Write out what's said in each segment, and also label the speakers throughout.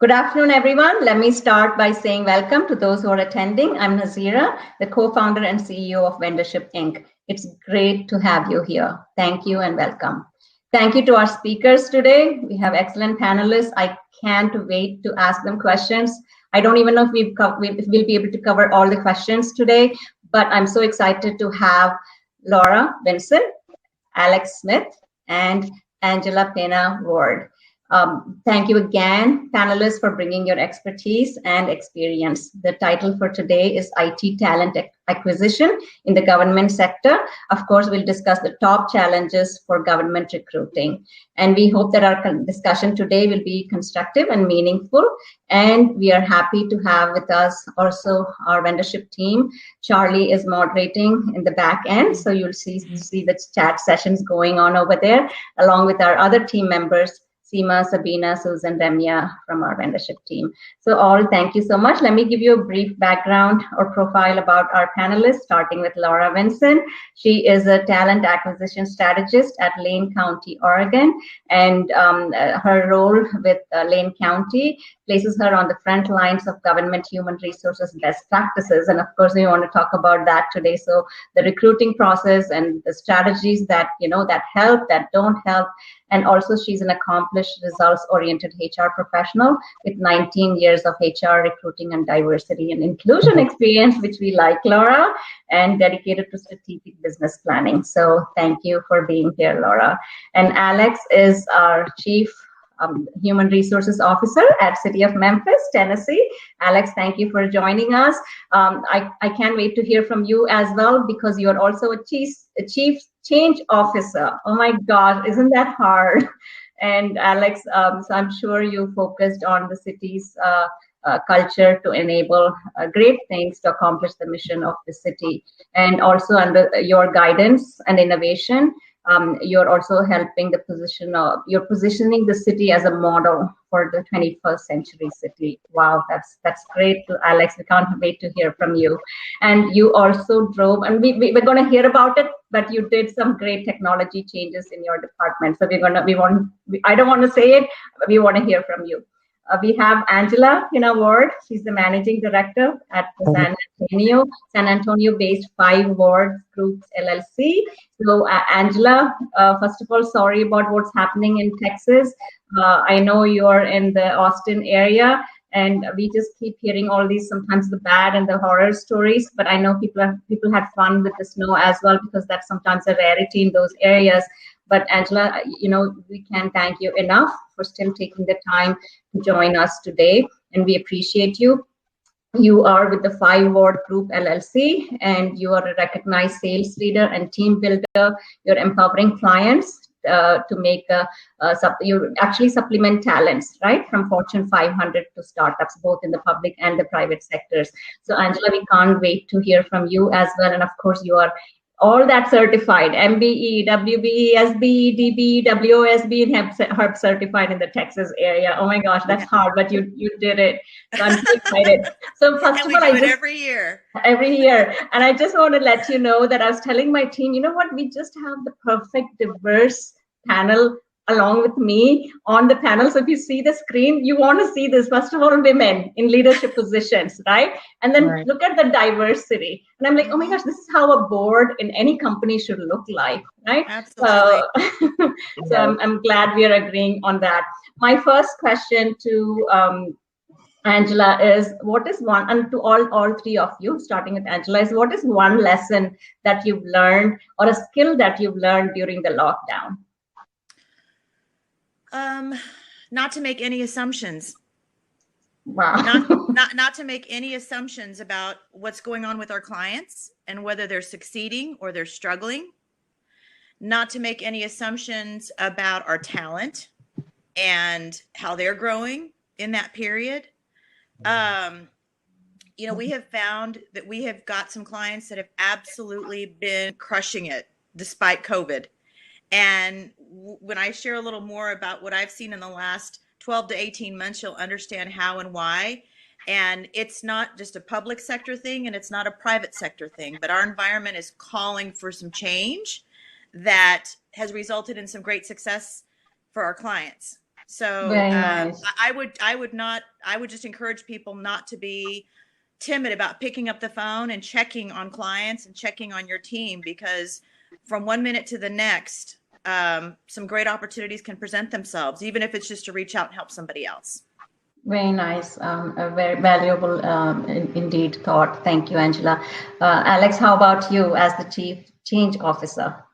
Speaker 1: Good afternoon, everyone. Let me start by saying welcome to those who are attending. I'm Nazira, the co-founder and CEO of Vendorship Inc. It's great to have you here. Thank you and welcome. Thank you to our speakers today. We have excellent panelists. I can't wait to ask them questions. I don't even know if we'll be able to cover all the questions today, but I'm so excited to have Laura Vincent, Alex Smith, and Angela Pena Ward. Thank you again, panelists, for bringing your expertise and experience. The title for today is IT Talent Acquisition in the Government Sector. Of course, we'll discuss the top challenges for government recruiting. And we hope that our discussion today will be constructive and meaningful. And we are happy to have with us also our Vendorship team. Charlie is moderating in the back end, so you'll see the chat sessions going on over there, along with our other team members, Seema, Sabina, Susan, Remya from our Vendorship team. So all, thank you so much. Let me give you a brief background or profile about our panelists, starting with Laura Vincent. She is a talent acquisition strategist at Lane County, Oregon, and her role with Lane County places her on the front lines of government human resources best practices. And of course, we want to talk about that today. So the recruiting process and the strategies that, that help, that don't help. And also she's an accomplished results-oriented HR professional with 19 years of HR recruiting and diversity and inclusion experience, which we like, Laura, and dedicated to strategic business planning. So thank you for being here, Laura. And Alex is our Chief Human Resources Officer at City of Memphis, Tennessee. Alex, thank you for joining us. I can't wait to hear from you as well, because you are also a Chief Change Officer. Oh my God, isn't that hard? And Alex, so I'm sure you focused on the city's culture to enable great things to accomplish the mission of the city. And also under your guidance and innovation, you're also helping the position of, you're positioning the city as a model for the 21st century city. Wow, that's great, Alex. We can't wait to hear from you. And you also drove, and we're going to hear about it, but you did some great technology changes in your department. So I don't want to say it, but we want to hear from you. We have Angela Pena Ward. She's the managing director at the San Antonio-based 5 Ward Groups LLC. So Angela, first of all, sorry about what's happening in Texas. I know you're in the Austin area, and we just keep hearing all these, sometimes the bad and the horror stories, but I know people had fun with the snow as well, because that's sometimes a rarity in those areas. But Angela, we can't thank you enough for still taking the time to join us today, and we appreciate you. You are with the 5 Ward Group LLC, and you are a recognized sales leader and team builder. You're empowering clients to make you actually supplement talents, right, from Fortune 500 to startups, both in the public and the private sectors. So Angela, we can't wait to hear from you as well. And of course, you are all that certified, MBE, WBE, SBE, DBE, WOSB, and HERP certified in the Texas area. Oh my gosh, that's hard, but you did it. So I'm so excited. So first of all, I do it
Speaker 2: every year.
Speaker 1: Every year. And I just want to let you know that I was telling my team, you know what, we just have the perfect diverse panel along with me on the panel. So if you see the screen, you want to see this. First of all, women in leadership positions, right? And then look at the diversity. And I'm like, oh my gosh, this is how a board in any company should look like, right?
Speaker 2: Absolutely.
Speaker 1: So I'm glad we are agreeing on that. My first question to Angela is, what is one, and to all 3 of you, starting with Angela, is what is one lesson that you've learned or a skill that you've learned during the lockdown?
Speaker 2: Not to make any assumptions.
Speaker 1: Wow.
Speaker 2: Not to make any assumptions about what's going on with our clients and whether they're succeeding or they're struggling. Not to make any assumptions about our talent and how they're growing in that period. We have found that we have got some clients that have absolutely been crushing it despite COVID. And when I share a little more about what I've seen in the last 12 to 18 months, you'll understand how and why. And it's not just a public sector thing, and it's not a private sector thing, but our environment is calling for some change that has resulted in some great success for our clients. So
Speaker 1: Very nice.
Speaker 2: I would just encourage people not to be timid about picking up the phone and checking on clients and checking on your team, because from one minute to the next, some great opportunities can present themselves, even if it's just to reach out and help somebody else.
Speaker 1: Very nice. A very valuable indeed thought. Thank you, Angela. Alex, how about you as the Chief Change Officer?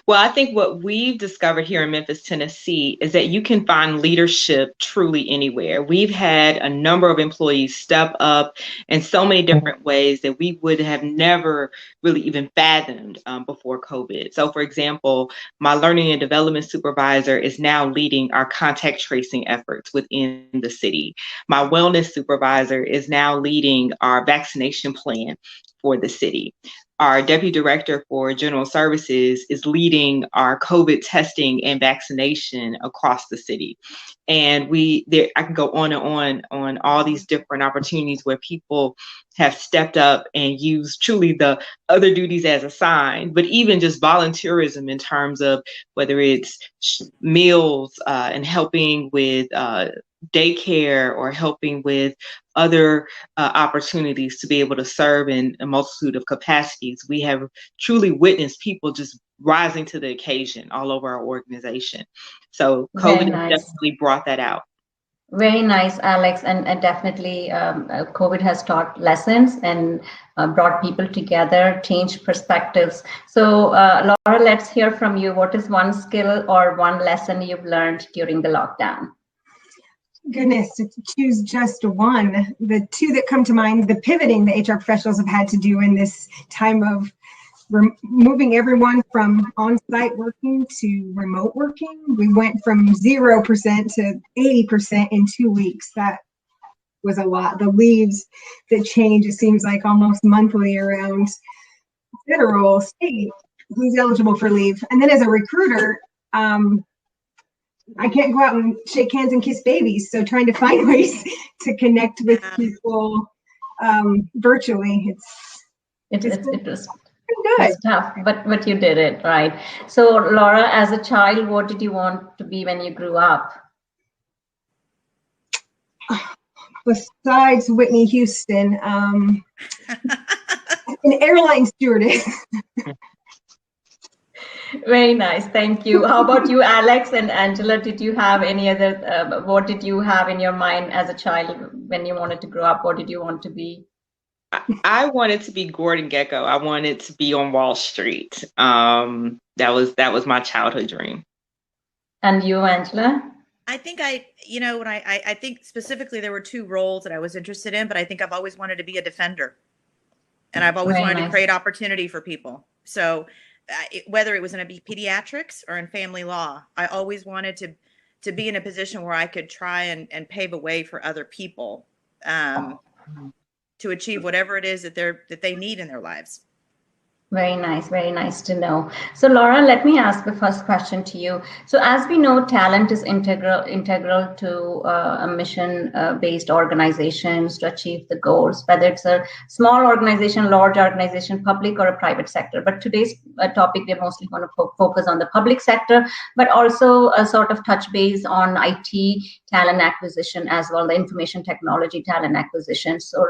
Speaker 3: Well, I think what we've discovered here in Memphis, Tennessee, is that you can find leadership truly anywhere. We've had a number of employees step up in so many different ways that we would have never really even fathomed before COVID. So, for example, my learning and development supervisor is now leading our contact tracing efforts within the city. My wellness supervisor is now leading our vaccination plan for the city. Our deputy director for general services is leading our COVID testing and vaccination across the city. And I can go on and on all these different opportunities where people have stepped up and used truly the other duties as assigned, but even just volunteerism in terms of whether it's meals and helping with daycare or helping with other opportunities to be able to serve in a multitude of capacities. We have truly witnessed people just rising to the occasion all over our organization. So COVID has definitely brought that out.
Speaker 1: Very nice, Alex, and definitely COVID has taught lessons and brought people together, changed perspectives. So Laura, let's hear from you. What is one skill or one lesson you've learned during the lockdown?
Speaker 4: Goodness, to choose just one, the two that come to mind, the pivoting the HR professionals have had to do in this time of moving everyone from on-site working to remote working. We went from 0% to 80% in 2 weeks. That was a lot. The leaves that change, it seems like almost monthly around federal, state, who's eligible for leave. And then as a recruiter, I can't go out and shake hands and kiss babies. So trying to find ways to connect with people virtually, it was good.
Speaker 1: It's tough, but you did it, right? So Laura, as a child, what did you want to be when you grew up?
Speaker 4: Besides Whitney Houston, an airline stewardess.
Speaker 1: Very nice, thank you. How about you, Alex and Angela? Did you have any other, what did you have in your mind as a child when you wanted to grow up? What did you want to be?
Speaker 3: I wanted to be Gordon Gekko. I wanted to be on Wall Street. That was my childhood dream.
Speaker 1: And you, Angela?
Speaker 2: I think I think specifically there were two roles that I was interested in, but I think I've always wanted to be a defender. And I've always wanted to create opportunity for people. So whether it was in pediatrics or in family law, I always wanted to be in a position where I could try and pave a way for other people to achieve whatever it is that they need in their lives.
Speaker 1: Very nice to know. So Laura, let me ask the first question to you. So as we know, talent is integral to a mission-based organizations to achieve the goals, whether it's a small organization, large organization, public or a private sector. But today's topic, we're mostly going to focus on the public sector, but also a sort of touch base on IT talent acquisition as well, the information technology talent acquisition. So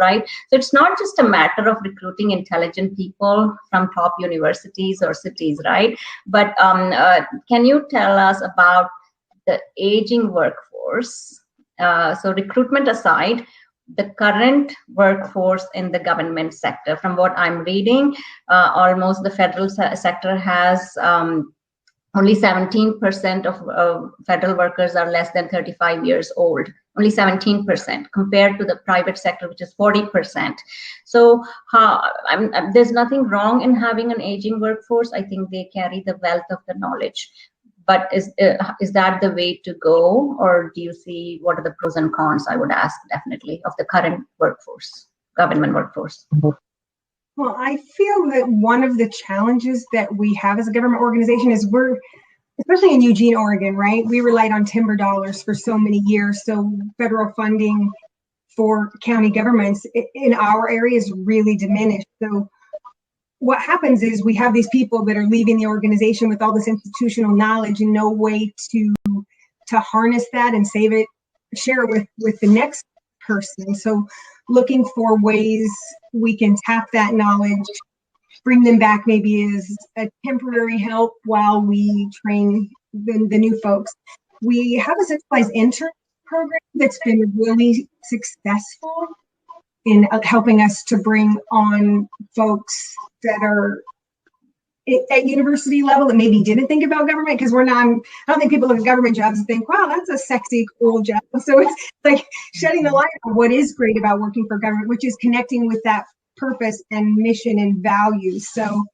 Speaker 1: it's not just a matter of recruiting intelligent people from top universities or cities, right? But can you tell us about the aging workforce? So recruitment aside, the current workforce in the government sector. From what I'm reading, almost the federal sector has only 17% of federal workers are less than 35 years old. Only 17% compared to the private sector, which is 40%. So there's nothing wrong in having an aging workforce. I think they carry the wealth of the knowledge. But is that the way to go, or do you see what are the pros and cons? I would ask definitely of the current workforce, government workforce.
Speaker 4: Well, I feel that one of the challenges that we have as a government organization is especially in Eugene, Oregon, right? We relied on timber dollars for so many years. So federal funding for county governments in our area is really diminished. So what happens is we have these people that are leaving the organization with all this institutional knowledge and no way to to harness that and save it, share it with the next person. So looking for ways we can tap that knowledge, bring them back maybe as a temporary help while we train the new folks. We have a centralized intern program that's been really successful in helping us to bring on folks that are at university level that maybe didn't think about government, because I don't think people look at government jobs and think, wow, that's a sexy, cool job. So it's like shedding the light on what is great about working for government, which is connecting with that purpose and mission and values. So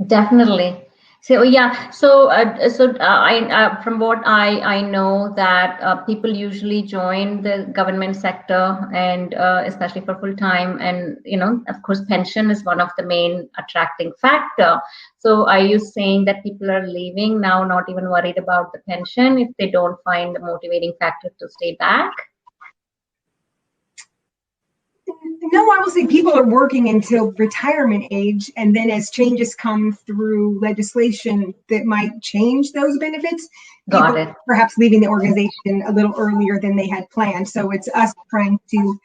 Speaker 1: definitely. So yeah, I from what I know that people usually join the government sector, and especially for full time, and of course pension is one of the main attracting factor. So are you saying that people are leaving now, not even worried about the pension if they don't find the motivating factor to stay back?
Speaker 4: No, I will say people are working until retirement age, and then as changes come through legislation that might change those benefits,
Speaker 1: Got it.
Speaker 4: Perhaps leaving the organization a little earlier than they had planned. So it's us trying to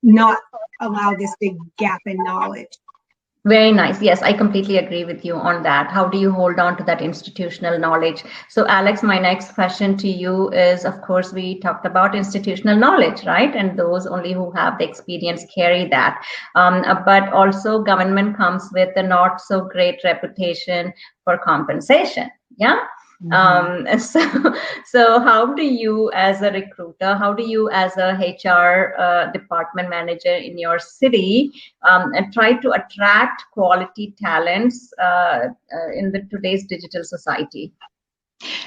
Speaker 4: not allow this big gap in knowledge.
Speaker 1: Very nice. Yes, I completely agree with you on that. How do you hold on to that institutional knowledge? So Alex, my next question to you is, of course, we talked about institutional knowledge, right? And those only who have the experience carry that. But also government comes with a not so great reputation for compensation. Yeah. So how do you as a recruiter, how do you as a HR department manager in your city and try to attract quality talents in today's digital society?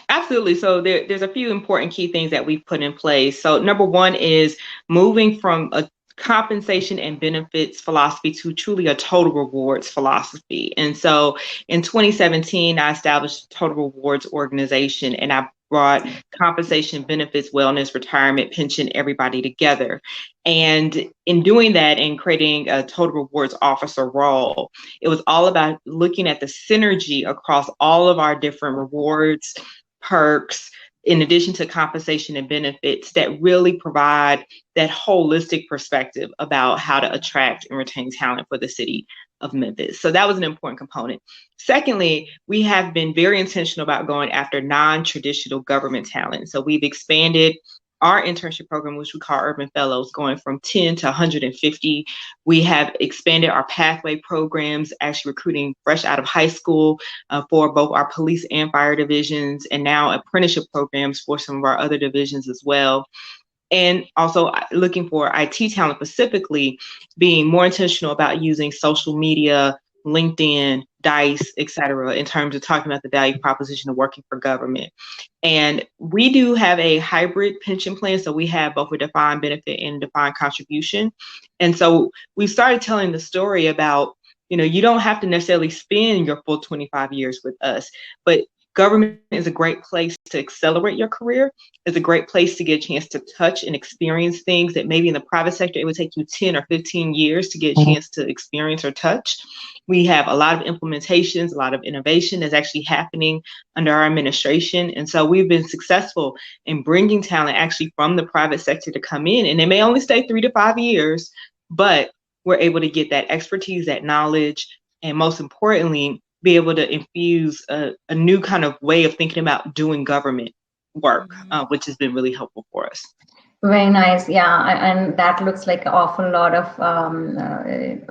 Speaker 3: Absolutely. So there's a few important key things that we've put in place. So number one is moving from a compensation and benefits philosophy to truly a total rewards philosophy. And so in 2017, I established a total rewards organization, and I brought compensation, benefits, wellness, retirement, pension, everybody together. And in doing that and creating a total rewards officer role, it was all about looking at the synergy across all of our different rewards, perks, in addition to compensation and benefits, that really provide that holistic perspective about how to attract and retain talent for the city of Memphis. So that was an important component. Secondly, we have been very intentional about going after non-traditional government talent. So we've expanded our internship program, which we call Urban Fellows, going from 10 to 150. We have expanded our pathway programs, actually recruiting fresh out of high school for both our police and fire divisions, and now apprenticeship programs for some of our other divisions as well. And also looking for IT talent, specifically being more intentional about using social media, LinkedIn, DICE, et cetera, in terms of talking about the value proposition of working for government. And we do have a hybrid pension plan. So we have both a defined benefit and defined contribution. And so we started telling the story about, you don't have to necessarily spend your full 25 years with us, but government is a great place to accelerate your career. It's a great place to get a chance to touch and experience things that maybe in the private sector, it would take you 10 or 15 years to get a chance to experience or touch. We have a lot of implementations, a lot of innovation that's actually happening under our administration. And so we've been successful in bringing talent actually from the private sector to come in. And they may only stay 3 to 5 years, but we're able to get that expertise, that knowledge, and most importantly, be able to infuse a new kind of way of thinking about doing government work, which has been really helpful for us.
Speaker 1: Very nice. Yeah. And that looks like an awful lot of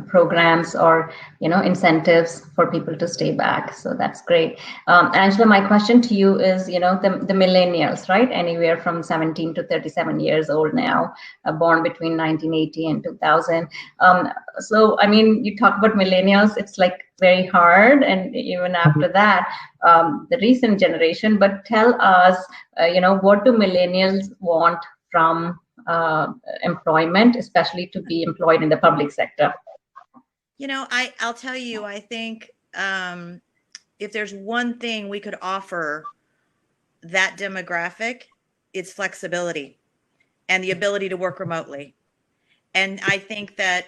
Speaker 1: programs or, incentives for people to stay back. So that's great. Angela, my question to you is, the millennials, right? Anywhere from 17 to 37 years old now, born between 1980 and 2000. So, I mean, you talk about millennials, it's like very hard. And even after that, the recent generation, but tell us, what do millennials want from employment, especially to be employed in the public sector?
Speaker 2: I'll tell you, I think if there's one thing we could offer that demographic, it's flexibility and the ability to work remotely. And I think that,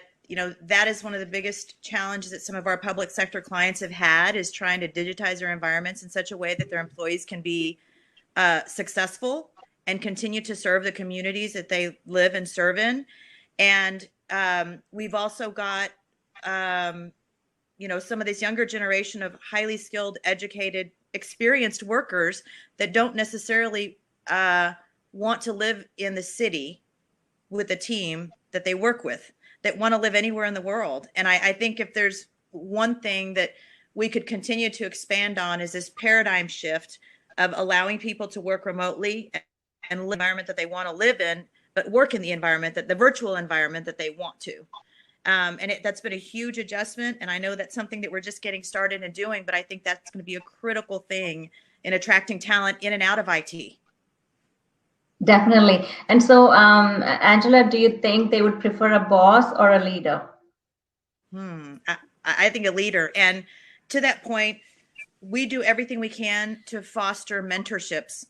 Speaker 2: that is one of the biggest challenges that some of our public sector clients have had, is trying to digitize their environments in such a way that their employees can be successful and continue to serve the communities that they live and serve in. And we've also got, some of this younger generation of highly skilled, educated, experienced workers that don't necessarily want to live in the city with the team that they work with, that want to live anywhere in the world. And I think if there's one thing that we could continue to expand on is this paradigm shift of allowing people to work remotely and live in the environment that they want to live in, but work in the environment, the virtual environment that they want to. That's been a huge adjustment. And I know that's something that we're just getting started and doing, but I think that's going to be a critical thing in attracting talent in and out of IT.
Speaker 1: Definitely. And so, Angela, do you think they would prefer a boss or a leader?
Speaker 2: I think a leader. And to that point, we do everything we can to foster mentorships.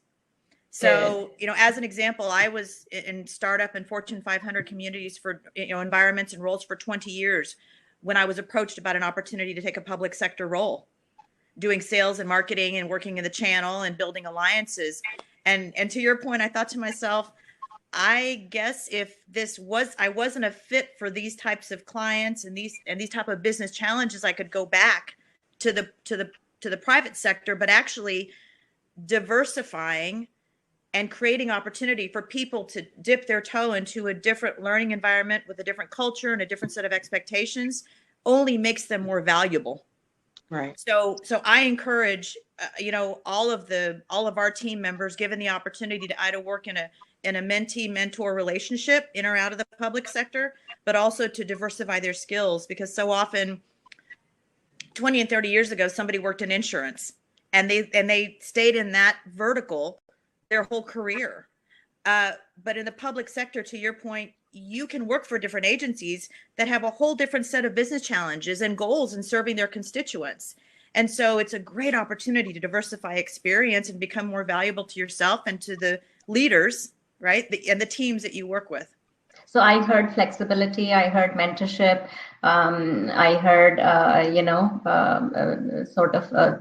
Speaker 2: So, as an example, I was in startup and Fortune 500 communities for, environments and roles for 20 years when I was approached about an opportunity to take a public sector role, doing sales and marketing and working in the channel and building alliances. And to your point, I thought to myself, I guess if I wasn't a fit for these types of clients and these type of business challenges, I could go back to the private sector, but actually diversifying and creating opportunity for people to dip their toe into a different learning environment with a different culture and a different set of expectations only makes them more valuable.
Speaker 3: Right.
Speaker 2: So I encourage, all of our team members, given the opportunity to either work in a mentee-mentor relationship in or out of the public sector, but also to diversify their skills, because so often 20 and 30 years ago, somebody worked in insurance and they stayed in that vertical their whole career. But in the public sector, to your point, you can work for different agencies that have a whole different set of business challenges and goals in serving their constituents. And so it's a great opportunity to diversify experience and become more valuable to yourself and to the leaders, right? And the teams that you work with.
Speaker 1: So I heard flexibility, I heard mentorship, I heard,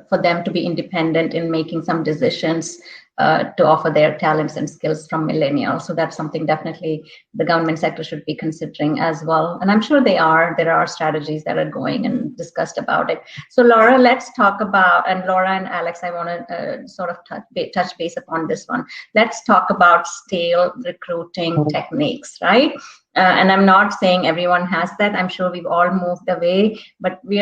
Speaker 1: for them to be independent in making some decisions to offer their talents and skills from millennials. So that's something definitely the government sector should be considering as well. And I'm sure there are strategies that are going and discussed about it. So Laura, let's talk about, and Laura and Alex, I want to touch base upon this one. Let's talk about stale recruiting techniques, right? And I'm not saying everyone has that. I'm sure we've all moved away, but we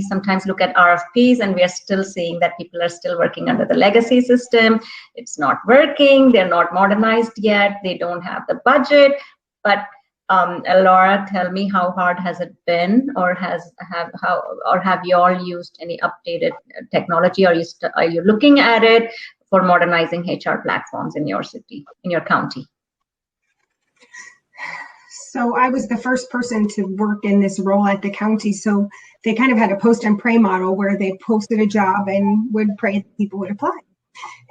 Speaker 1: sometimes look at RFPs and we are still seeing that people are still working under the legacy system. It's not working. They're not modernized yet. They don't have the budget. But Laura, tell me, how hard has it been, or have you all used any updated technology? Are you looking at it for modernizing HR platforms in your city, in your county?
Speaker 4: So I was the first person to work in this role at the county. So they kind of had a post and pray model where they posted a job and would pray that people would apply.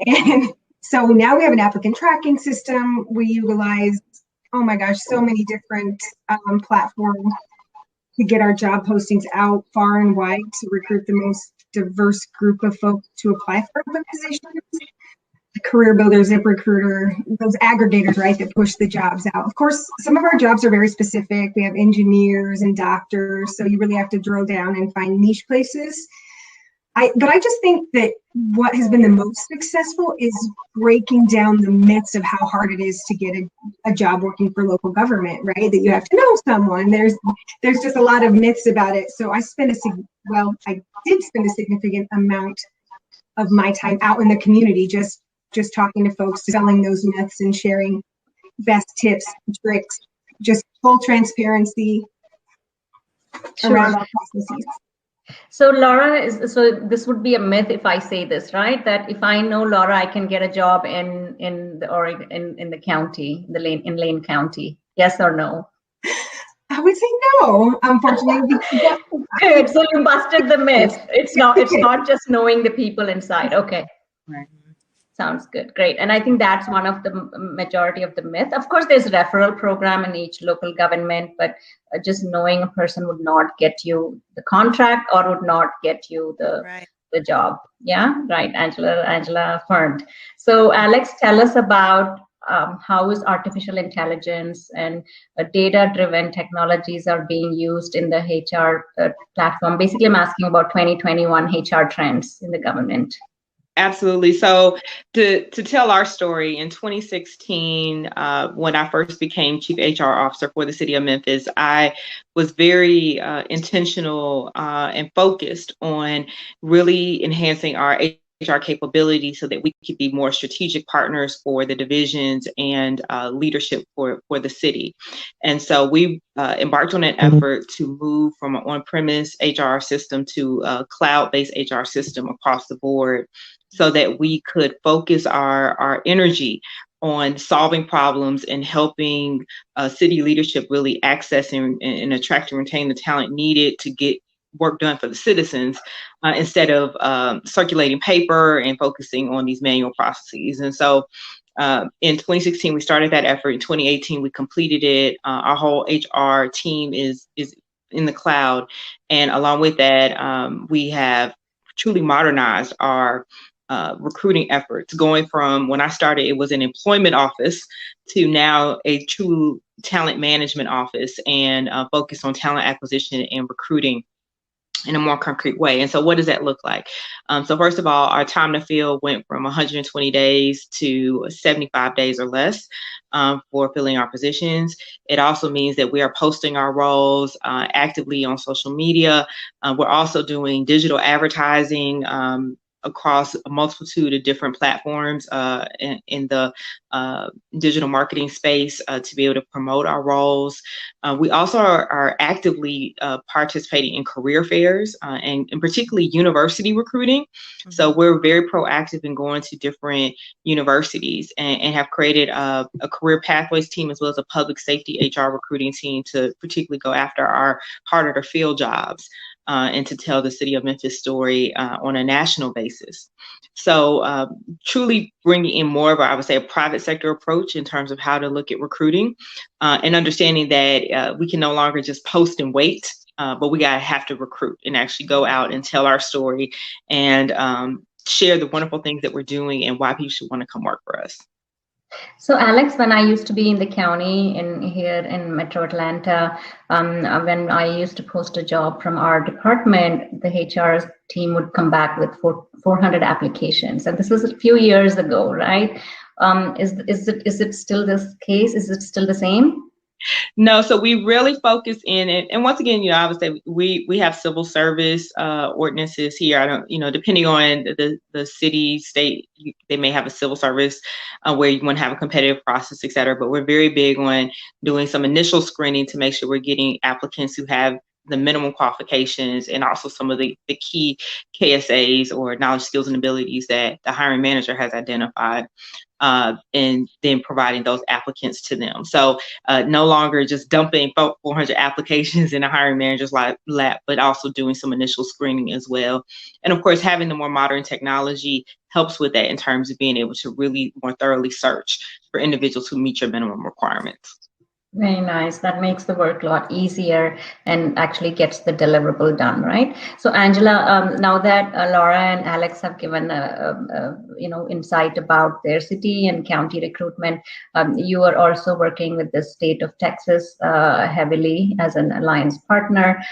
Speaker 4: And so now we have an applicant tracking system. We utilize, oh my gosh, so many different platforms to get our job postings out far and wide to recruit the most diverse group of folks to apply for open positions. Career Builder, ZipRecruiter, those aggregators, right, that push the jobs out. Of course, some of our jobs are very specific. We have engineers and doctors, so you really have to drill down and find niche places. But I just think that what has been the most successful is breaking down the myths of how hard it is to get a job working for local government, right? That you have to know someone. There's just a lot of myths about it. So I did spend a significant amount of my time out in the community, just talking to folks, selling those myths and sharing best tips, tricks, just full transparency around our processes.
Speaker 1: So Laura, so this would be a myth if I say this, right? That if I know Laura, I can get a job in the county, in Lane County. Yes or no?
Speaker 4: I would say no, unfortunately.
Speaker 1: Good. So you busted the myth. It's not just knowing the people inside. Okay.
Speaker 3: Right.
Speaker 1: Sounds good. Great. And I think that's one of the majority of the myth. Of course, there's a referral program in each local government, but just knowing a person would not get you the contract or would not get you the the job. Yeah, right. Angela affirmed. So Alex, tell us about how is artificial intelligence and data-driven technologies are being used in the HR platform. Basically, I'm asking about 2021 HR trends in the government.
Speaker 3: Absolutely. So to tell our story, in 2016, when I first became Chief HR Officer for the City of Memphis, I was very intentional and focused on really enhancing our HR capability so that we could be more strategic partners for the divisions and leadership for the city. And so we embarked on an effort to move from an on-premise HR system to a cloud-based HR system across the board, so that we could focus our energy on solving problems and helping city leadership really access and attract and retain the talent needed to get work done for the citizens, instead of circulating paper and focusing on these manual processes. And so in 2016, we started that effort. In 2018, we completed it. Our whole HR team is in the cloud. And along with that, we have truly modernized our recruiting efforts, going from when I started, it was an employment office, to now a true talent management office, and focus on talent acquisition and recruiting in a more concrete way. And so what does that look like? So first of all, our time to fill went from 120 days to 75 days or less for filling our positions. It also means that we are posting our roles actively on social media. We're also doing digital advertising across a multitude of different platforms in the digital marketing space to be able to promote our roles. We also are actively participating in career fairs and particularly university recruiting. Mm-hmm. So we're very proactive in going to different universities and have created a career pathways team, as well as a public safety HR recruiting team, to particularly go after our harder to fill jobs. And to tell the City of Memphis story on a national basis. So truly bringing in more of, I would say, a private sector approach in terms of how to look at recruiting, and understanding that we can no longer just post and wait, but we gotta have to recruit and actually go out and tell our story and share the wonderful things that we're doing and why people should want to come work for us.
Speaker 1: So Alex, when I used to be in the county here in Metro Atlanta, when I used to post a job from our department, the HR team would come back with 400 applications, and this was a few years ago, right? Is it still this case? Is it still the same?
Speaker 3: No, so we really focus in it. And once again, I would say we have civil service ordinances here. I don't, depending on the city, state, they may have a civil service where you want to have a competitive process, et cetera. But we're very big on doing some initial screening to make sure we're getting applicants who have the minimum qualifications and also some of the key KSAs or knowledge, skills, and abilities that the hiring manager has identified. And then providing those applicants to them. So no longer just dumping 400 applications in a hiring manager's lap, but also doing some initial screening as well. And of course, having the more modern technology helps with that in terms of being able to really more thoroughly search for individuals who meet your minimum requirements.
Speaker 1: Very nice. That makes the work a lot easier and actually gets the deliverable done, right? So, Angela, now that Laura and Alex have given insight about their city and county recruitment, you are also working with the state of Texas heavily as an alliance partner.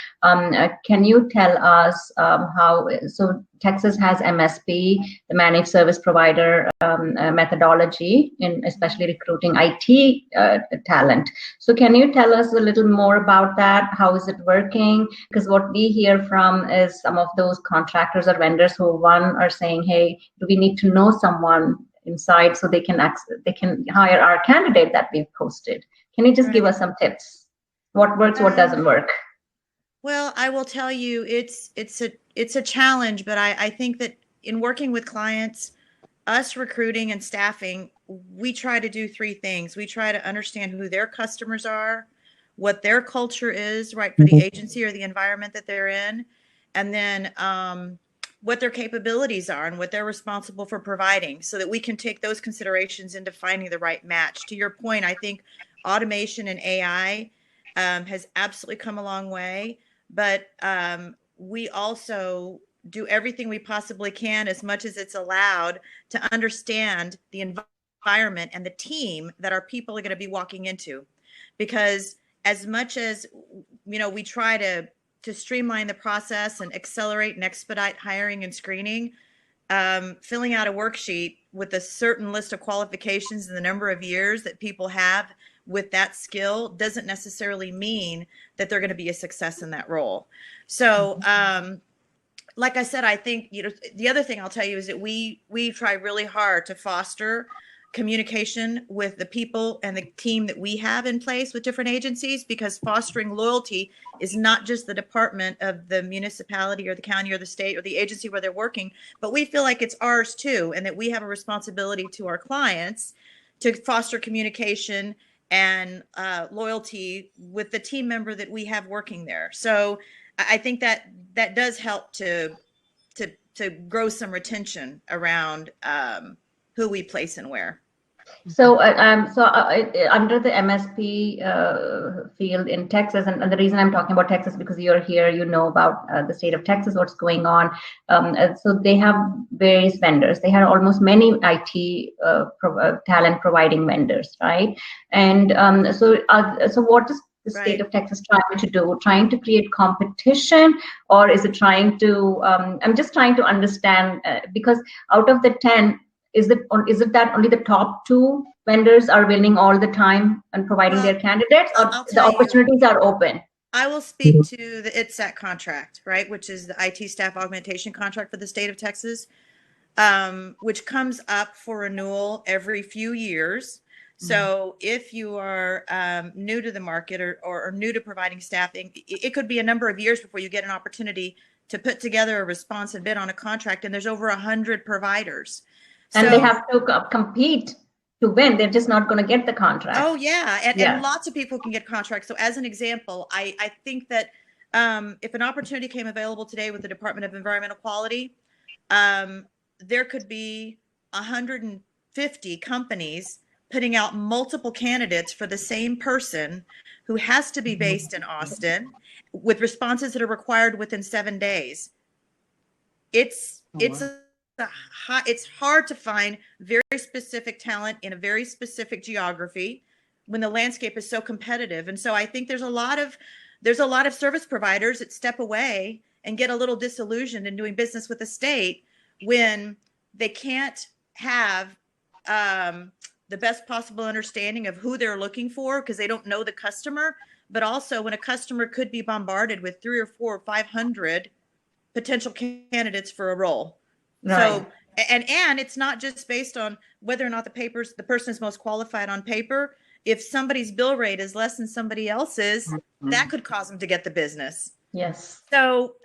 Speaker 1: Can you tell us how? So, Texas has MSP, the managed service provider methodology, in especially recruiting IT talent. So can you tell us a little more about that? How is it working? Because what we hear from is some of those contractors or vendors who are saying, hey, do we need to know someone inside so they can hire our candidate that we've posted? Can you just give us some tips? What works, what doesn't work?
Speaker 2: Well, I will tell you, it's a challenge, but I think that in working with clients, us recruiting and staffing, we try to do three things. We try to understand who their customers are, what their culture is, right, for the agency or the environment that they're in, and then what their capabilities are and what they're responsible for providing, so that we can take those considerations into finding the right match. To your point, I think automation and AI has absolutely come a long way. But we also do everything we possibly can, as much as it's allowed, to understand the environment and the team that our people are going to be walking into. Because as much as, we try to streamline the process and accelerate and expedite hiring and screening, filling out a worksheet with a certain list of qualifications and the number of years that people have with that skill doesn't necessarily mean that they're going to be a success in that role. So, like I said, I think, the other thing I'll tell you is that we try really hard to foster communication with the people and the team that we have in place with different agencies, because fostering loyalty is not just the department of the municipality or the county or the state or the agency where they're working, but we feel like it's ours too, and that we have a responsibility to our clients to foster communication and loyalty with the team member that we have working there. So I think that does help to grow some retention around who we place and where.
Speaker 1: So, under the MSP field in Texas, and the reason I'm talking about Texas because you're here, about the state of Texas, what's going on. So they have various vendors. They have almost many IT talent providing vendors, right? And so what is the state of Texas trying to do? Trying to create competition, or is it trying to? I'm just trying to understand because out of the 10. Is it that only the top 2 vendors are winning all the time and providing their candidates, or the opportunities are open?
Speaker 2: I will speak to the ITSAC contract, right, which is the IT staff augmentation contract for the state of Texas, which comes up for renewal every few years. So if you are new to the market or new to providing staffing, it could be a number of years before you get an opportunity to put together a response and bid on a contract. And there's over 100 providers.
Speaker 1: And they have to compete to win. They're just not going to get the contract.
Speaker 2: Oh, yeah. And lots of people can get contracts. So as an example, I think that if an opportunity came available today with the Department of Environmental Quality, there could be 150 companies putting out multiple candidates for the same person who has to be based in Austin with responses that are required within 7 days. It's hard to find very specific talent in a very specific geography when the landscape is so competitive. And so I think there's a lot of service providers that step away and get a little disillusioned in doing business with the state when they can't have the best possible understanding of who they're looking for because they don't know the customer, but also when a customer could be bombarded with 300 or 400 or 500 potential candidates for a role. Right. So, and it's not just based on whether or not the person is most qualified on paper. If somebody's bill rate is less than somebody else's, that could cause them to get the business.
Speaker 1: Yes.
Speaker 2: So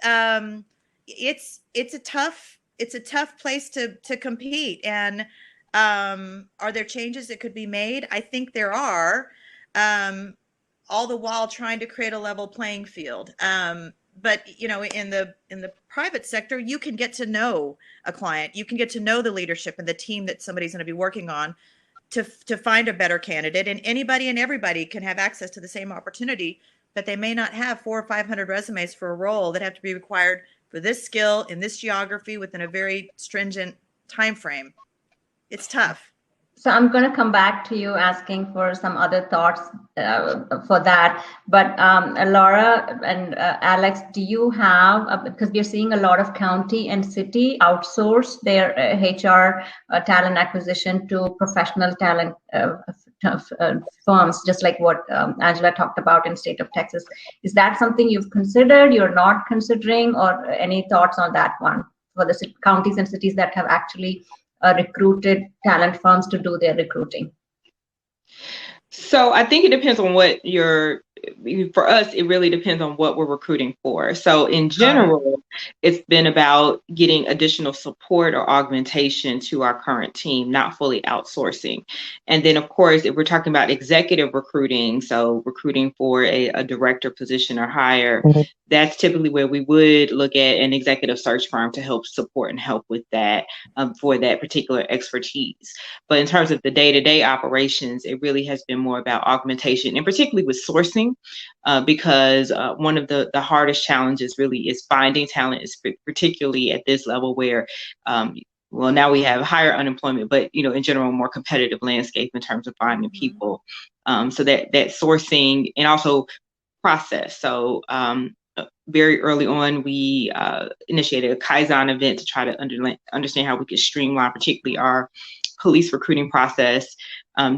Speaker 2: it's a tough place to compete. And are there changes that could be made? I think there are, all the while trying to create a level playing field. But in the private sector, you can get to know a client. You can get to know the leadership and the team that somebody's going to be working on to find a better candidate. And anybody and everybody can have access to the same opportunity, but they may not have 400 or 500 resumes for a role that have to be required for this skill in this geography within a very stringent time frame. It's tough.
Speaker 1: So I'm going to come back to you asking for some other thoughts for that. But Laura and Alex, do you have, because we're seeing a lot of county and city outsource their HR talent acquisition to professional talent firms, just like what Angela talked about in state of Texas. Is that something you've considered, you're not considering, or any thoughts on that one for the counties and cities that have actually recruited talent firms to do their recruiting?
Speaker 3: So I think it depends on for us, it really depends on what we're recruiting for. So in general, it's been about getting additional support or augmentation to our current team, not fully outsourcing. And then, of course, if we're talking about executive recruiting, so recruiting for a director position or higher, that's typically where we would look at an executive search firm to help support and help with that for that particular expertise. But in terms of the day-to-day operations, it really has been more about augmentation, and particularly with sourcing. recruiting, because one of the hardest challenges really is finding talent, particularly at this level where, well, now we have higher unemployment, but in general, more competitive landscape in terms of finding people. So that sourcing and also process. So very early on, we initiated a Kaizen event to try to understand how we could streamline, particularly our police recruiting process,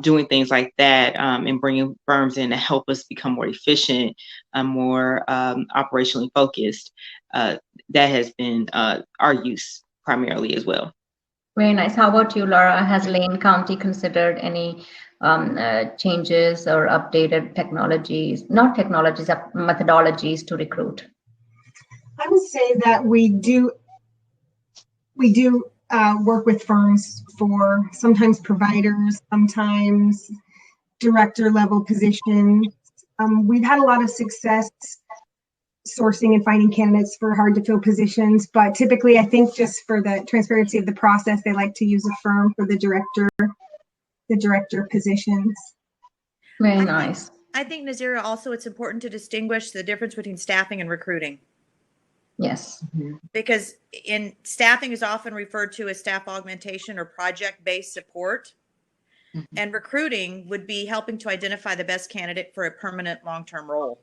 Speaker 3: doing things like that, and bringing firms in to help us become more efficient, more operationally focused. That has been our use primarily as well.
Speaker 1: Very nice. How about you, Laura? Has Lane County considered any changes or updated methodologies to recruit?
Speaker 4: I would say that we do work with firms for sometimes providers, sometimes director level positions. We've had a lot of success sourcing and finding candidates for hard to fill positions, but typically I think just for the transparency of the process, they like to use a firm for the director positions.
Speaker 1: Very nice.
Speaker 2: I think, Nazira, also it's important to distinguish the difference between staffing and recruiting.
Speaker 1: Yes.
Speaker 2: Because in staffing is often referred to as staff augmentation or project-based support. And recruiting would be helping to identify the best candidate for a permanent long-term role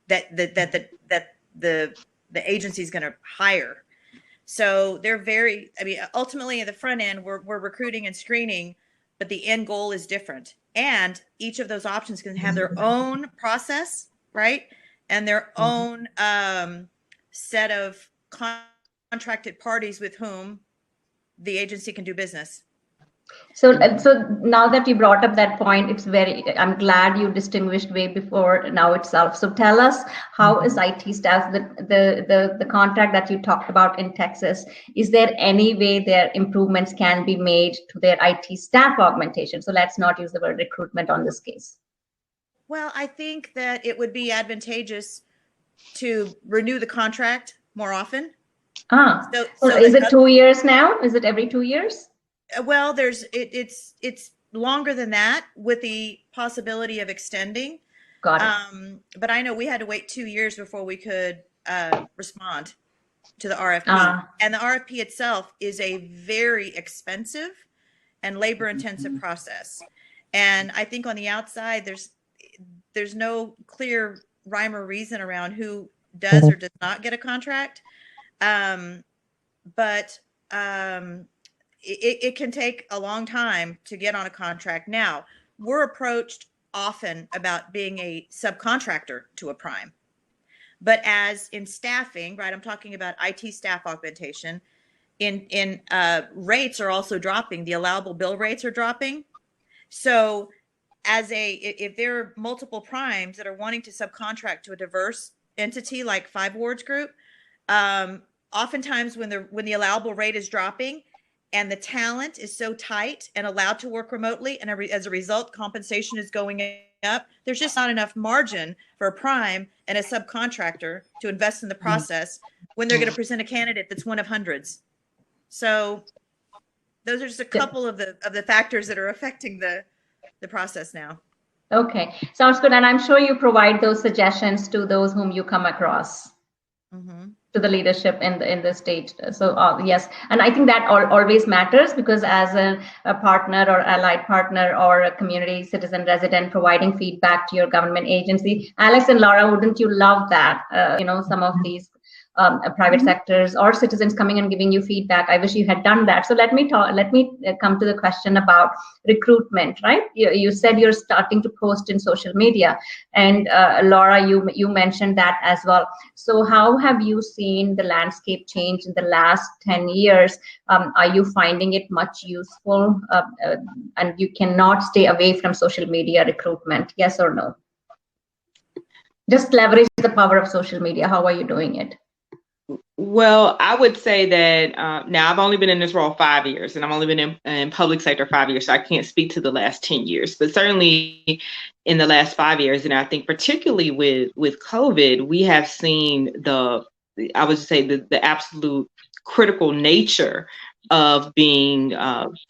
Speaker 2: that the agency is going to hire. So they're ultimately at the front end, we're recruiting and screening, but the end goal is different. And each of those options can have their own process, right? And their own set of contracted parties with whom the agency can do business.
Speaker 1: So now that you brought up that point, I'm glad you distinguished way before now itself. So tell us, how is IT staff, the contract that you talked about in Texas, is there any way their improvements can be made to their IT staff augmentation? So let's not use the word recruitment on this case.
Speaker 2: Well, I think that it would be advantageous to renew the contract more often.
Speaker 1: So is it 2 years now? Is it every 2 years?
Speaker 2: Well, it's longer than that with the possibility of extending.
Speaker 1: Got it.
Speaker 2: But I know we had to wait 2 years before we could respond to the RFP. And the RFP itself is a very expensive and labor-intensive process. And I think on the outside, there's no clear rhyme or reason around who does or does not get a contract. It can take a long time to get on a contract. Now, we're approached often about being a subcontractor to a prime. But as in staffing, right, I'm talking about IT staff augmentation, in rates are also dropping. The allowable bill rates are dropping. So if there are multiple primes that are wanting to subcontract to a diverse entity like Five Wards Group, oftentimes when the allowable rate is dropping, and the talent is so tight and allowed to work remotely, and as a result, compensation is going up, there's just not enough margin for a prime and a subcontractor to invest in the process when they're going to present a candidate that's one of hundreds. So those are just a couple of the factors that are affecting the process now. Okay, sounds good. And I'm sure you provide those suggestions to those whom you come across. To the leadership in the state. So yes, and I think that always matters, because as a partner or allied partner or a community citizen resident providing feedback to your government agency, Alex and Laura, wouldn't you love that? Some of these private sectors or citizens coming and giving you feedback. I wish you had done that. So let me come to the question about recruitment, right? You said you're starting to post in social media, and Laura, you mentioned that as well. So how have you seen the landscape change in the last 10 years? Are you finding it much useful? And you cannot stay away from social media recruitment, yes or no? Just leverage the power of social media. How are you doing it?
Speaker 3: Well, I would say that now I've only been in this role 5 years, and I've only been in public sector 5 years, so I can't speak to the last 10 years, but certainly in the last 5 years, and I think particularly with COVID, we have seen the absolute critical nature of being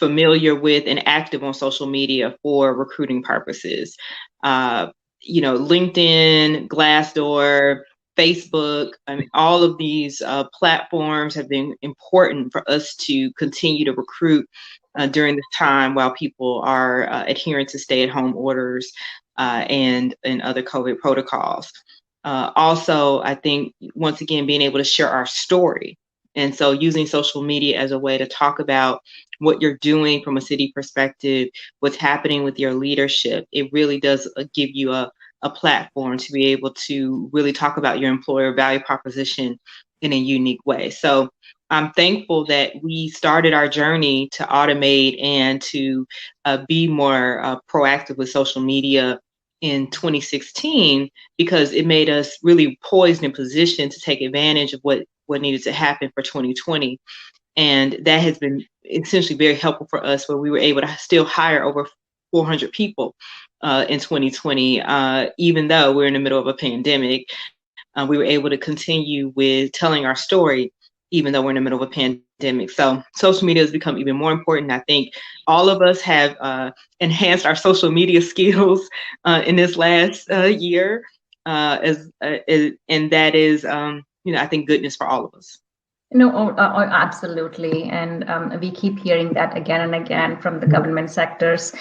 Speaker 3: familiar with and active on social media for recruiting purposes. LinkedIn, Glassdoor, Facebook, I mean, all of these platforms have been important for us to continue to recruit during this time while people are adhering to stay-at-home orders and other COVID protocols. Also, I think, once again, being able to share our story. And so using social media as a way to talk about what you're doing from a city perspective, what's happening with your leadership, it really does give you a platform to be able to really talk about your employer value proposition in a unique way. So I'm thankful that we started our journey to automate and to be more proactive with social media in 2016, because it made us really poised and positioned to take advantage of what needed to happen for 2020. And that has been essentially very helpful for us, where we were able to still hire over 400 people in 2020, even though we're in the middle of a pandemic. We were able to continue with telling our story, even though we're in the middle of a pandemic. So social media has become even more important. I think all of us have enhanced our social media skills in this last year, and that is, I think, goodness for all of us.
Speaker 1: No, absolutely. And we keep hearing that again and again from the government sectors.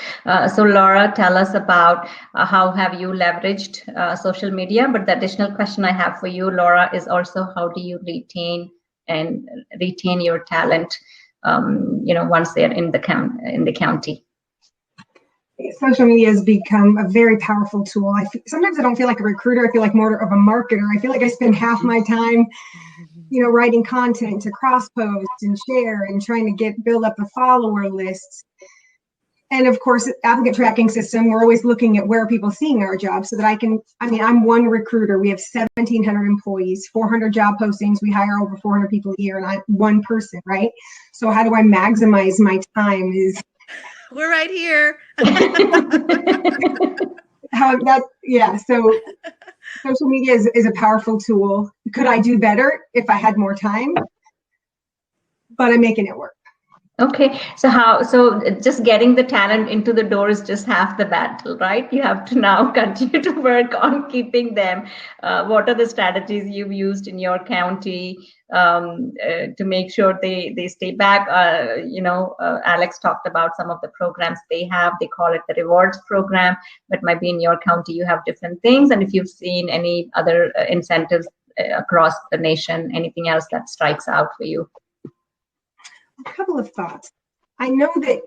Speaker 1: So Laura, tell us about how have you leveraged social media? But the additional question I have for you, Laura, is also how do you retain your talent, once they're in the county?
Speaker 4: Social media has become a very powerful tool. Sometimes I don't feel like a recruiter. I feel like more of a marketer. I feel like I spend half my time, writing content to cross-post and share and trying to build up a follower list. And of course, applicant tracking system, we're always looking at where are people seeing our jobs so that I'm one recruiter. We have 1,700 employees, 400 job postings. We hire over 400 people a year, and I'm one person, right? So how do I maximize my time
Speaker 2: We're right here.
Speaker 4: So social media is a powerful tool. Could I do better if I had more time? But I'm making it work.
Speaker 1: Okay, so just getting the talent into the door is just half the battle, right? You have to now continue to work on keeping them. What are the strategies you've used in your county to make sure they stay back? Alex talked about some of the programs they have. They call it the rewards program, but might be in your county you have different things. And if you've seen any other incentives across the nation, anything else that strikes out for you?
Speaker 4: A couple of thoughts. I know that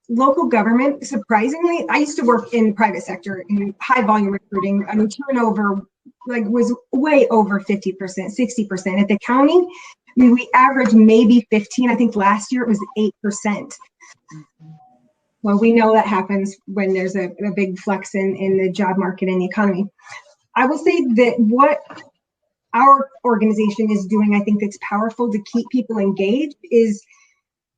Speaker 4: local government, surprisingly, I used to work in the private sector in high volume recruiting. I mean, turnover was way over 50%, 60%. At the county, we average maybe 15. I think last year it was 8%. Well, we know that happens when there's a big flux in the job market and the economy. I will say that what our organization is doing, I think that's powerful to keep people engaged, is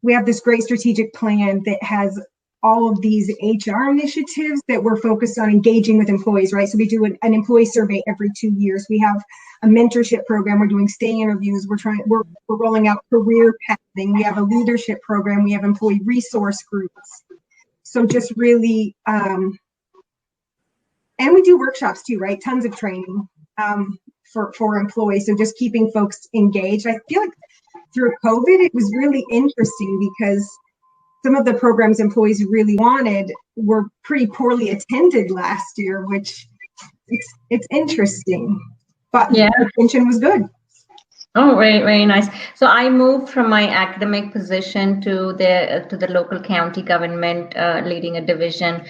Speaker 4: we have this great strategic plan that has all of these HR initiatives that we're focused on engaging with employees, right? So we do an employee survey every 2 years. We have a mentorship program. We're doing stay interviews. We're rolling out career pathing. We have a leadership program. We have employee resource groups. So just really, and we do workshops too, right? Tons of training for employees. So just keeping folks engaged. I feel like through COVID, it was really interesting because some of the programs employees really wanted were pretty poorly attended last year, which it's interesting, but yeah, the attention was good.
Speaker 1: Oh, very, very nice. So I moved from my academic position to the local county government, leading a division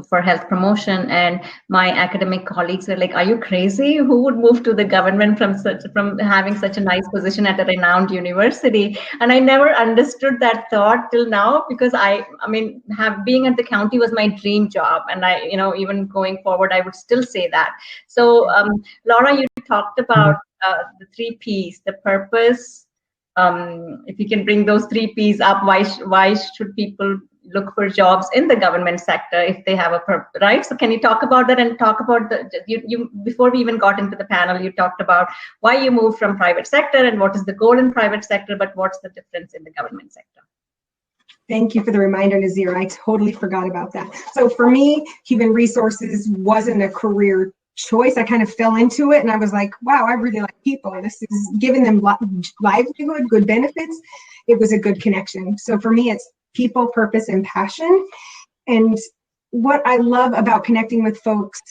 Speaker 1: for health promotion. And my academic colleagues were like, "Are you crazy? Who would move to the government from having such a nice position at a renowned university?" And I never understood that thought till now, because I mean, being at the county was my dream job, and I, even going forward, I would still say that. So, Laura, you talked about the 3 Ps, the purpose. If you can bring those 3 Ps up, why should people look for jobs in the government sector if they have a purpose, right? So can you talk about that and talk about you before we even got into the panel, you talked about why you moved from private sector and what is the goal in private sector, but what's the difference in the government sector?
Speaker 4: Thank you for the reminder, Nazir. I totally forgot about that. So for me, human resources wasn't a career choice. I kind of fell into it and I was like, wow, I really like people. This is giving them livelihood, good benefits. It was a good connection. So for me, it's people, purpose, and passion. And what I love about connecting with folks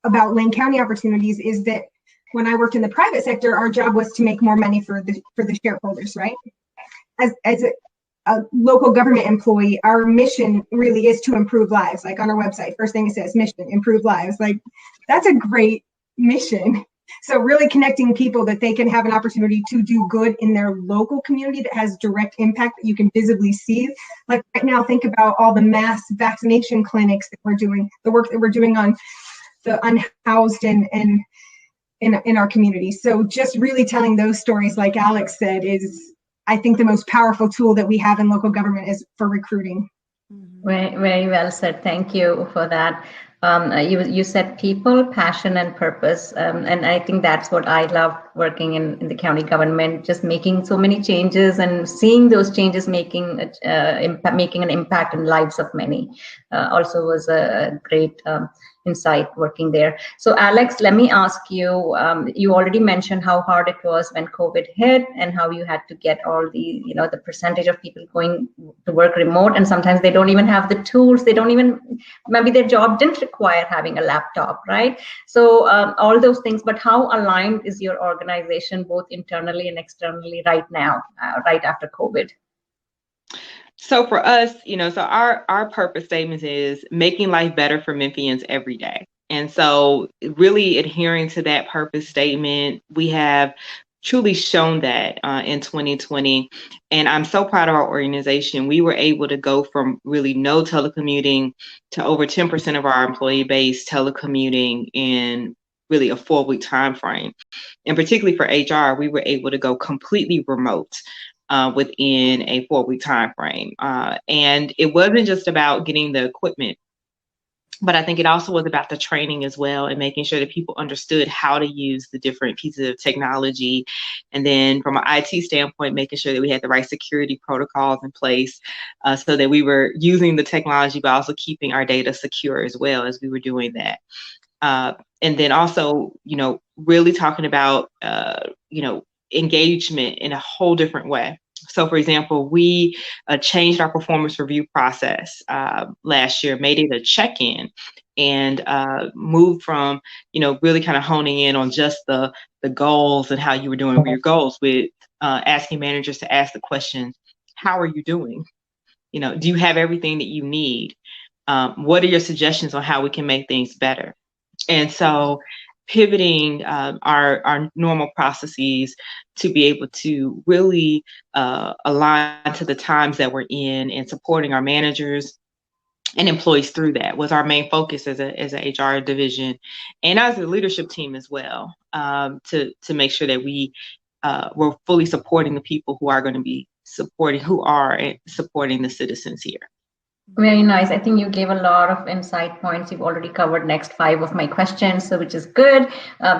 Speaker 4: about Lane County opportunities is that when I worked in the private sector, our job was to make more money for the shareholders, right? As a local government employee, our mission really is to improve lives. Like on our website, first thing it says, mission, improve lives. Like that's a great mission. So really connecting people that they can have an opportunity to do good in their local community that has direct impact that you can visibly see. Like right now, think about all the mass vaccination clinics that we're doing, the work that we're doing on the unhoused and in our community. So just really telling those stories, like Alex said, is I think the most powerful tool that we have in local government is for recruiting.
Speaker 1: Very, very well said. Thank you for that. You said people, passion, and purpose, and I think that's what I love working in the county government. Just making so many changes and seeing those changes making an impact in lives of many. Also was a great insight working there. So Alex, let me ask you. You already mentioned how hard it was when COVID hit, and how you had to get all the the percentage of people going to work remote, and sometimes they don't even have the tools. They don't even, maybe their job didn't require having a laptop, right? So all those things. But how aligned is your organization, both internally and externally, right now, right after COVID?
Speaker 3: So for us, so our purpose statement is making life better for Memphians every day. And so really adhering to that purpose statement, we have truly shown that in 2020. And I'm so proud of our organization. We were able to go from really no telecommuting to over 10% of our employee base telecommuting in really a 4-week time frame. And particularly for HR, we were able to go completely remote within a 4-week time frame. And it wasn't just about getting the equipment, but I think it also was about the training as well, and making sure that people understood how to use the different pieces of technology. And then from an IT standpoint, making sure that we had the right security protocols in place so that we were using the technology, but also keeping our data secure as well as we were doing that. And then also, really talking about, engagement in a whole different way. So, for example, we changed our performance review process last year, made it a check-in, and moved from, really kind of honing in on just the goals and how you were doing with your goals, with asking managers to ask the question, how are you doing? Do you have everything that you need? What are your suggestions on how we can make things better? And so pivoting our normal processes to be able to really align to the times that we're in, and supporting our managers and employees through that was our main focus as a HR division, and as a leadership team as well, to make sure that we're fully supporting the people who are supporting the citizens here.
Speaker 1: Very nice. I think you gave a lot of insight points. You've already covered next 5 of my questions, so which is good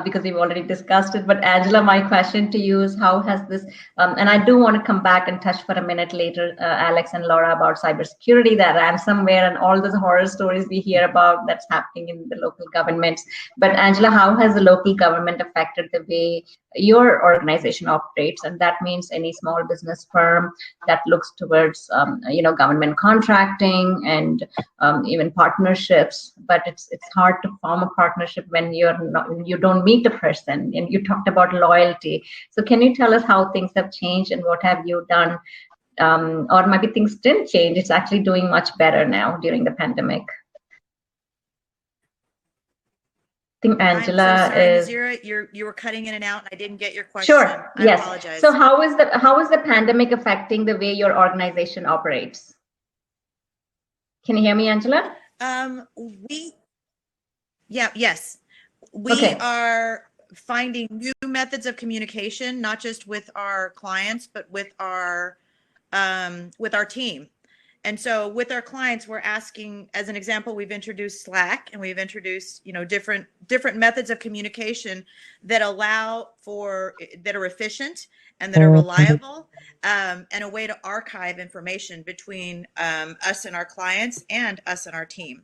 Speaker 1: because we've already discussed it. But Angela, my question to you is, how has this, and I do want to come back and touch for a minute later, Alex and Laura, about cybersecurity, that ransomware, and all those horror stories we hear about that's happening in the local governments. But Angela, how has the local government affected the way your organization operates? And that means any small business firm that looks towards, government contracting and even partnerships. But it's hard to form a partnership when you don't meet the person. And you talked about loyalty. So can you tell us how things have changed, and what have you done? Or maybe things didn't change. It's actually doing much better now during the pandemic. I think Angela
Speaker 2: I'm so sorry,
Speaker 1: is.
Speaker 2: Nazira, you were cutting in and out, and I didn't get your question.
Speaker 1: Sure.
Speaker 2: I
Speaker 1: Yes.
Speaker 2: apologize.
Speaker 1: So how is the pandemic affecting the way your organization operates? Can you hear me, Angela?
Speaker 2: Yes. We are finding new methods of communication, not just with our clients, but with our team. And so with our clients, we're asking, as an example, we've introduced Slack, and we've introduced, different methods of communication that that are efficient and that are reliable, and a way to archive information between us and our clients and us and our team.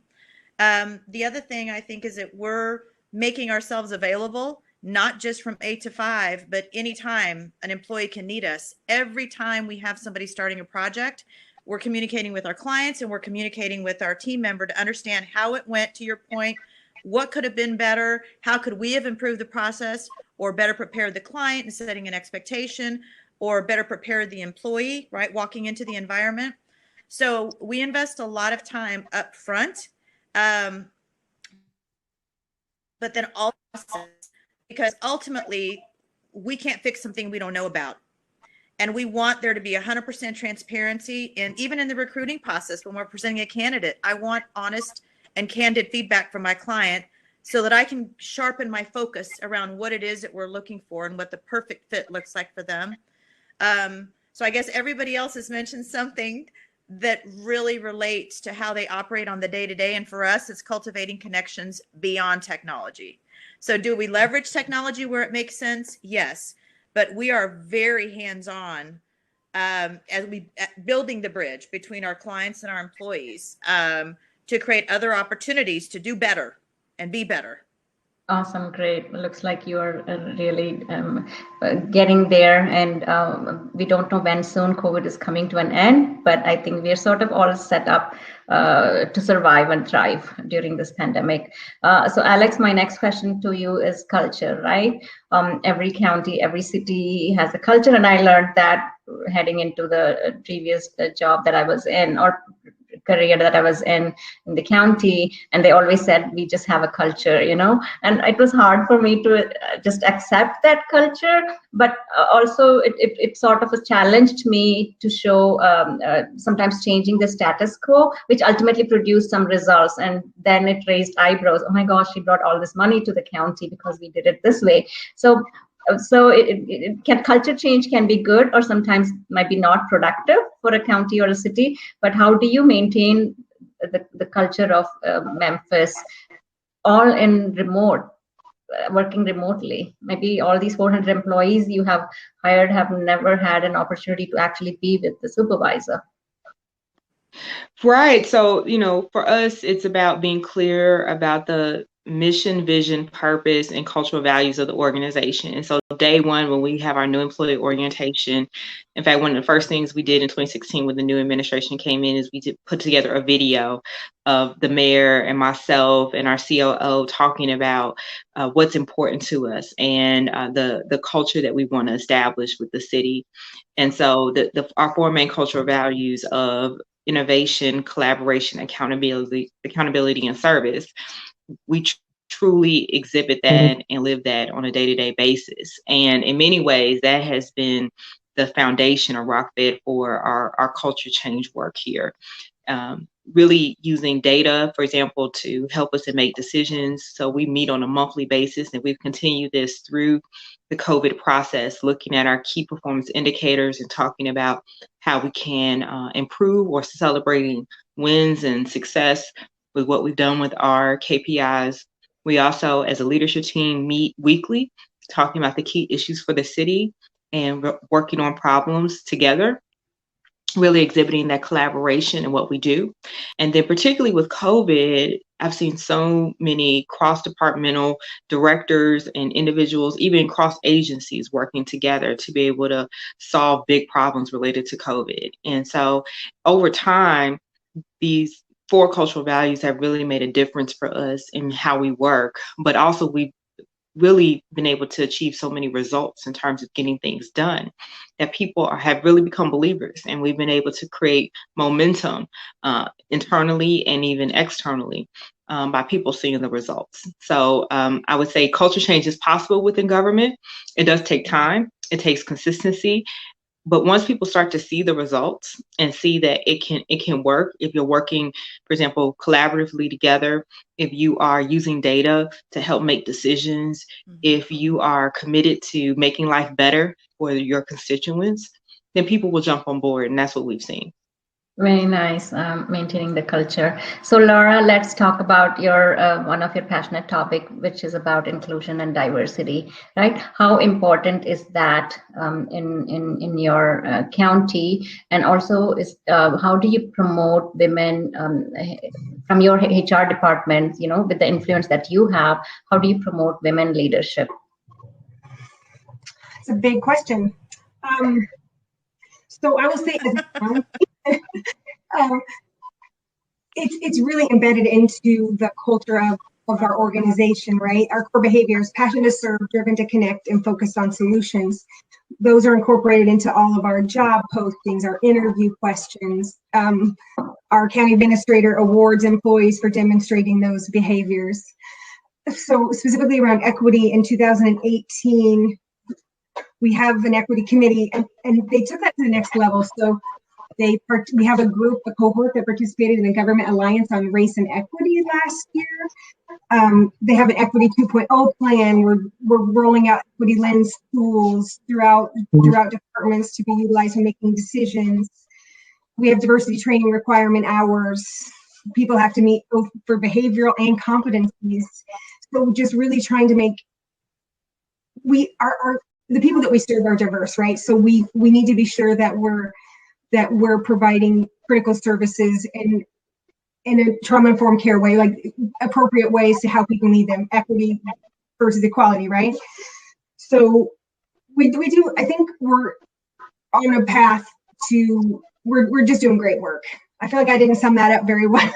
Speaker 2: The other thing I think is that we're making ourselves available, not just from 8 to 5, but anytime an employee can need us. Every time we have somebody starting a project, we're communicating with our clients and we're communicating with our team member to understand how it went, to your point, what could have been better, how could we have improved the process, or better prepared the client in setting an expectation, or better prepared the employee, right, walking into the environment. So we invest a lot of time up front, but then also, because ultimately we can't fix something we don't know about. And we want there to be 100% transparency. And even in the recruiting process, when we're presenting a candidate, I want honest and candid feedback from my client so that I can sharpen my focus around what it is that we're looking for and what the perfect fit looks like for them. So I guess everybody else has mentioned something that really relates to how they operate on the day-to-day. And for us, it's cultivating connections beyond technology. So do we leverage technology where it makes sense? Yes. But we are very hands-on as we building the bridge between our clients and our employees to create other opportunities to do better and be better.
Speaker 1: Awesome, great. Looks like you are really getting there, and we don't know when soon COVID is coming to an end, but I think we're sort of all set up to survive and thrive during this pandemic. So Alex, my next question to you is culture, right? Every county, every city has a culture, and I learned that heading into the previous job that I was in, or career that I was in the county, and they always said we just have a culture, and it was hard for me to just accept that culture, but also it sort of challenged me to show sometimes changing the status quo, which ultimately produced some results, and then it raised eyebrows. Oh my gosh, she brought all this money to the county because we did it this way. So culture change can be good, or sometimes might be not productive for a county or a city. But how do you maintain the culture of Memphis, all in remote, working remotely? Maybe all these 400 employees you have hired have never had an opportunity to actually be with the supervisor.
Speaker 3: Right. So, for us, it's about being clear about the mission, vision, purpose, and cultural values of the organization. And so day one, when we have our new employee orientation, in fact, one of the first things we did in 2016 when the new administration came in is we put together a video of the mayor and myself and our COO talking about what's important to us and the culture that we want to establish with the city. And so our 4 main cultural values of innovation, collaboration, accountability, and service, we truly exhibit that and live that on a day-to-day basis. And in many ways, that has been the foundation or rock bed for our culture change work here. Really using data, for example, to help us to make decisions. So we meet on a monthly basis, and we've continued this through the COVID process, looking at our key performance indicators and talking about how we can improve or celebrating wins and success with what we've done with our KPIs. We also, as a leadership team, meet weekly, talking about the key issues for the city and working on problems together, really exhibiting that collaboration in what we do. And then particularly with COVID, I've seen so many cross-departmental directors and individuals, even cross agencies, working together to be able to solve big problems related to COVID. And so over time, these 4 cultural values have really made a difference for us in how we work, but also we've really been able to achieve so many results in terms of getting things done that people have really become believers, and we've been able to create momentum internally and even externally by people seeing the results. So I would say culture change is possible within government. It does take time. It takes consistency. But once people start to see the results and see that it can work, if you're working, for example, collaboratively together, if you are using data to help make decisions, if you are committed to making life better for your constituents, then people will jump on board. And that's what we've seen.
Speaker 1: Very nice, maintaining the culture. So Laura, let's talk about your one of your passionate topic, which is about inclusion and diversity, right? How important is that in your county, and also is how do you promote women from your HR department? You know, with the influence that you have, how do you promote women leadership?
Speaker 4: It's a big question. So I will say, it's really embedded into the culture of our organization, right? Our core behaviors: passion to serve, driven to connect, and focused on solutions. Those are incorporated into all of our job postings, our interview questions. Our county administrator awards employees for demonstrating those behaviors. So specifically around equity, in 2018, we have an equity committee, and they took that to the next level. So we have a cohort that participated in the Government Alliance on Race and Equity last year. They have an Equity 2.0 plan. We're rolling out equity lens tools throughout departments to be utilized when making decisions. We have diversity training requirement hours. People have to meet both for behavioral and competencies. So just really trying to make the people that we serve are diverse, right? So we need to be sure that we're providing critical services in a trauma-informed care way, like appropriate ways to how people need them, equity versus equality, right? So we do, I think we're on a path to, we're just doing great work. I feel like I didn't sum that up very well.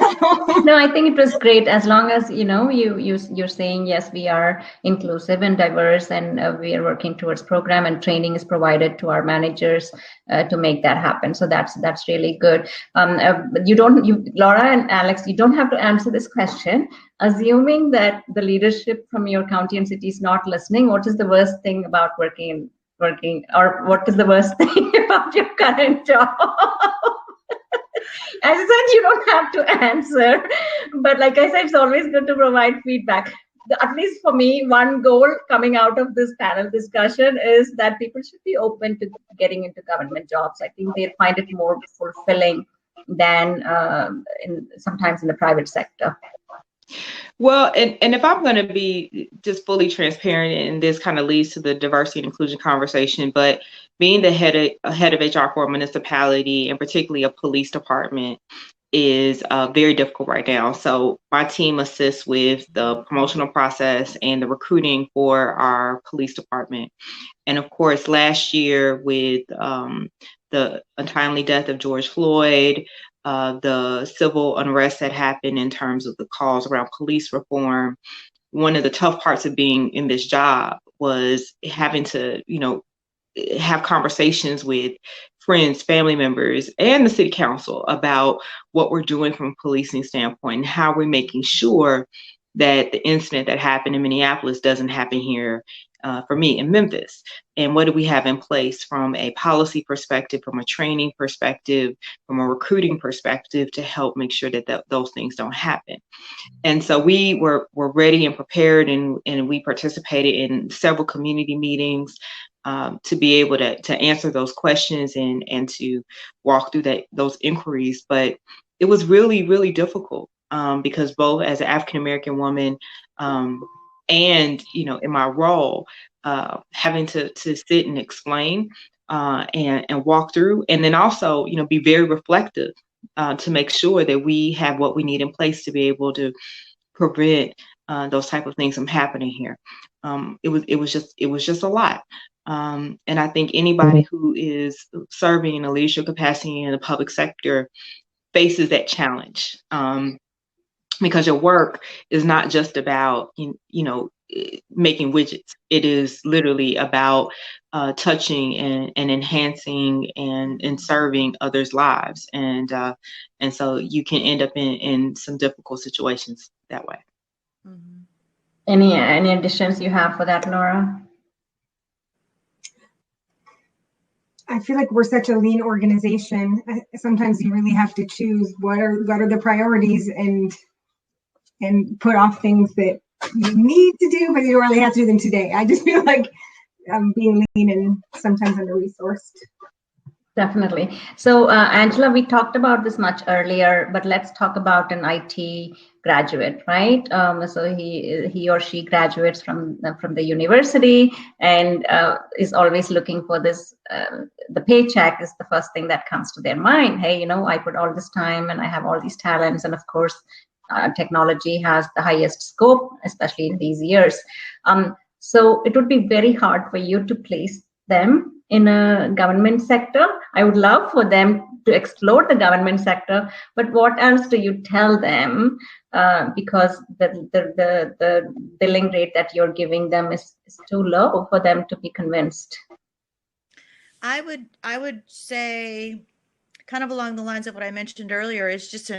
Speaker 1: No, I think it was great. As long as you're saying yes, we are inclusive and diverse, and we are working towards program, and training is provided to our managers to make that happen. So that's really good. Laura and Alex, you don't have to answer this question. Assuming that the leadership from your county and city is not listening, what is the worst thing about working, or what is the worst thing about your current job? As I said, you don't have to answer, but like I said, it's always good to provide feedback. At least for me, one goal coming out of this panel discussion is that people should be open to getting into government jobs. I think they find it more fulfilling than sometimes in the private sector.
Speaker 3: Well, and if I'm going to be just fully transparent, and this kind of leads to the diversity and inclusion conversation, but being the head of HR for a municipality, and particularly a police department, is very difficult right now. So my team assists with the promotional process and the recruiting for our police department. And of course, last year with the untimely death of George Floyd, the civil unrest that happened in terms of the calls around police reform, one of the tough parts of being in this job was having to, have conversations with friends, family members, and the city council about what we're doing from a policing standpoint, and how we're making sure that the incident that happened in Minneapolis doesn't happen here for me in Memphis. And what do we have in place from a policy perspective, from a training perspective, from a recruiting perspective, to help make sure that those things don't happen. And so we were ready and prepared, and we participated in several community meetings to be able to answer those questions and to walk through those inquiries. But it was really, really difficult because both as an African-American woman and, in my role, having to sit and explain and walk through, and then also, be very reflective to make sure that we have what we need in place to be able to prevent those type of things from happening here. It was just a lot. And I think anybody who is serving in a leadership capacity in the public sector faces that challenge, because your work is not just about, making widgets. It is literally about touching and enhancing and serving others' lives. And so you can end up in some difficult situations that way.
Speaker 1: Mm-hmm. Any additions you have for that, Laura?
Speaker 4: I feel like we're such a lean organization. Sometimes you really have to choose what are the priorities and put off things that you need to do, but you don't really have to do them today. I just feel like being lean and sometimes under-resourced.
Speaker 1: Definitely. So, Angela, we talked about this much earlier, but let's talk about an IT graduate, right? So he or she graduates from the university and is always looking for this. The paycheck is the first thing that comes to their mind. Hey, I put all this time and I have all these talents, and of course, technology has the highest scope, especially in these years. So it would be very hard for you to place them in a government sector. I would love for them to explore the government sector, but what else do you tell them? Because the billing rate that you're giving them is too low for them to be convinced.
Speaker 2: I would say, kind of along the lines of what I mentioned earlier, is just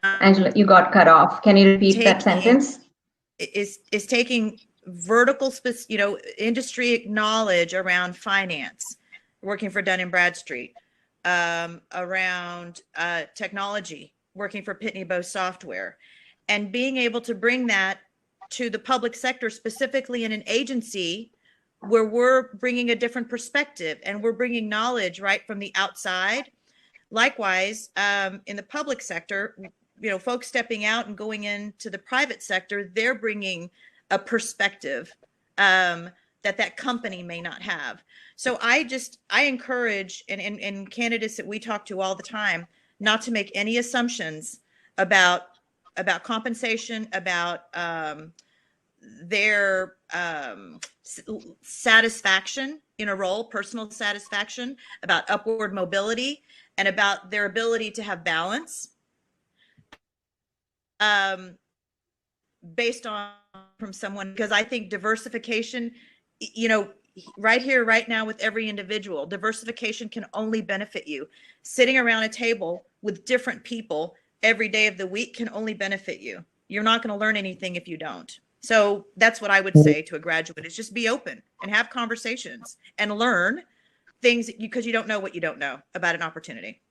Speaker 1: Angela, you got cut off. Can you repeat that sentence?
Speaker 2: Is taking vertical, industry knowledge around finance, working for Dun & Bradstreet, around technology, working for Pitney Bowes Software, and being able to bring that to the public sector, specifically in an agency where we're bringing a different perspective and we're bringing knowledge right from the outside. Likewise, in the public sector, folks stepping out and going into the private sector, they're bringing a perspective that company may not have. So I encourage and candidates that we talk to all the time not to make any assumptions about compensation, about their satisfaction in a role, personal satisfaction, about upward mobility, and about their ability to have balance, based on from someone, because I think diversification, right here, right now, with every individual, diversification can only benefit you. Sitting around a table with different people every day of the week can only benefit you. You're not going to learn anything if you don't. So that's what I would say to a graduate, is just be open and have conversations and learn things, because you don't know what you don't know about an opportunity.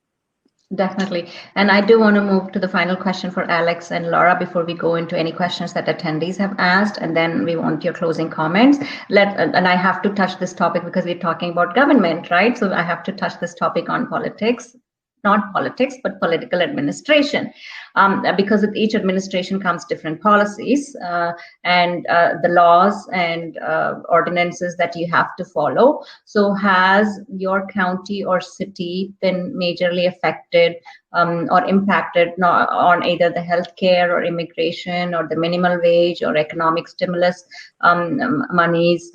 Speaker 1: Definitely. And I do want to move to the final question for Alex and Laura before we go into any questions that attendees have asked, and then we want your closing comments. And I have to touch this topic because we're talking about government, right? So I have to touch this topic on politics. Not politics, but political administration, because with each administration comes different policies and the laws and ordinances that you have to follow. So has your county or city been majorly affected or impacted on either the healthcare or immigration or the minimal wage or economic stimulus monies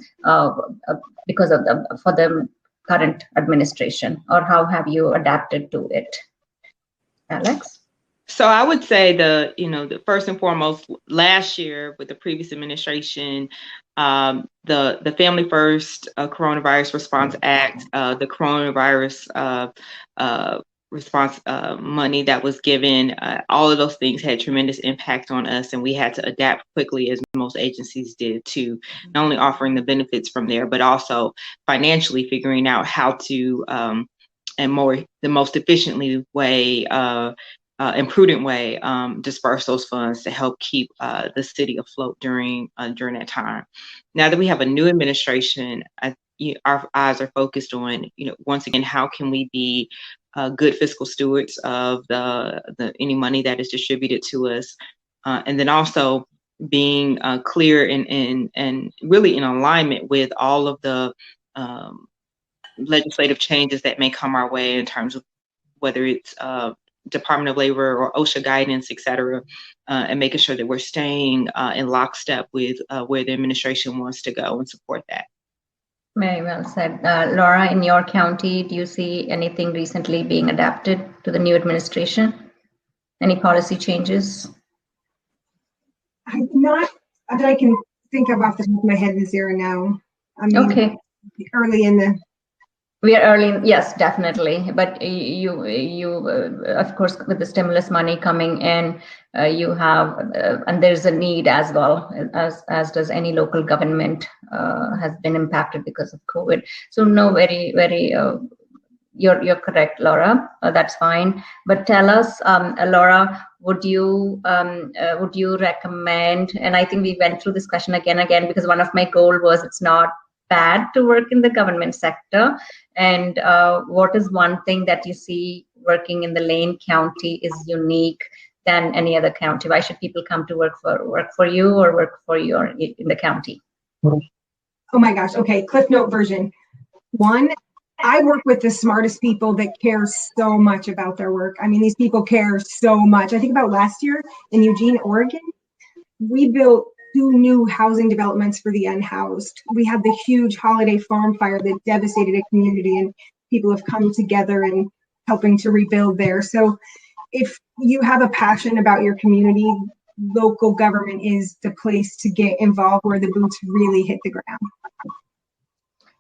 Speaker 1: because of for the current administration, or how have you adapted to it? Alex?
Speaker 3: So I would say the first and foremost, last year with the previous administration, the Family First Coronavirus Response Act, the coronavirus response money that was given, all of those things had tremendous impact on us, and we had to adapt quickly, as most agencies did, to not only offering the benefits from there, but also financially figuring out how to the most efficiently way and prudent way disperse those funds to help keep the city afloat during that time. Now that we have a new administration, our eyes are focused on, once again, how can we be good fiscal stewards of the any money that is distributed to us, and then also being clear and really in alignment with all of the legislative changes that may come our way in terms of whether it's Department of Labor or OSHA guidance, et cetera, and making sure that we're staying in lockstep with where the administration wants to go and support that.
Speaker 1: Very well said. Laura, in your county, do you see anything recently being adapted to the new administration? Any policy changes?
Speaker 4: Not that I can think of off the top of my head, Nazira, now. I mean,
Speaker 1: okay.
Speaker 4: Early in the...
Speaker 1: We are early, yes, definitely. But you of course, with the stimulus money coming in, you have, and there's a need as well, as does any local government has been impacted because of COVID. So no, very, very you're correct, Laura. That's fine. But tell us, Laura, would you recommend? And I think we went through this question again, because one of my goal was it's not bad to work in the government sector. And what is one thing that you see working in the Lane County is unique than any other county? Why should people come to work for you or work for you or in the county?
Speaker 4: Oh my gosh. Okay. Cliff Note version. One, I work with the smartest people that care so much about their work. I mean, these people care so much. I think about last year in Eugene, Oregon, we built 2 new housing developments for the unhoused. We had the huge holiday farm fire that devastated a community, and people have come together and helping to rebuild there. So if you have a passion about your community, local government is the place to get involved where the boots really hit the ground.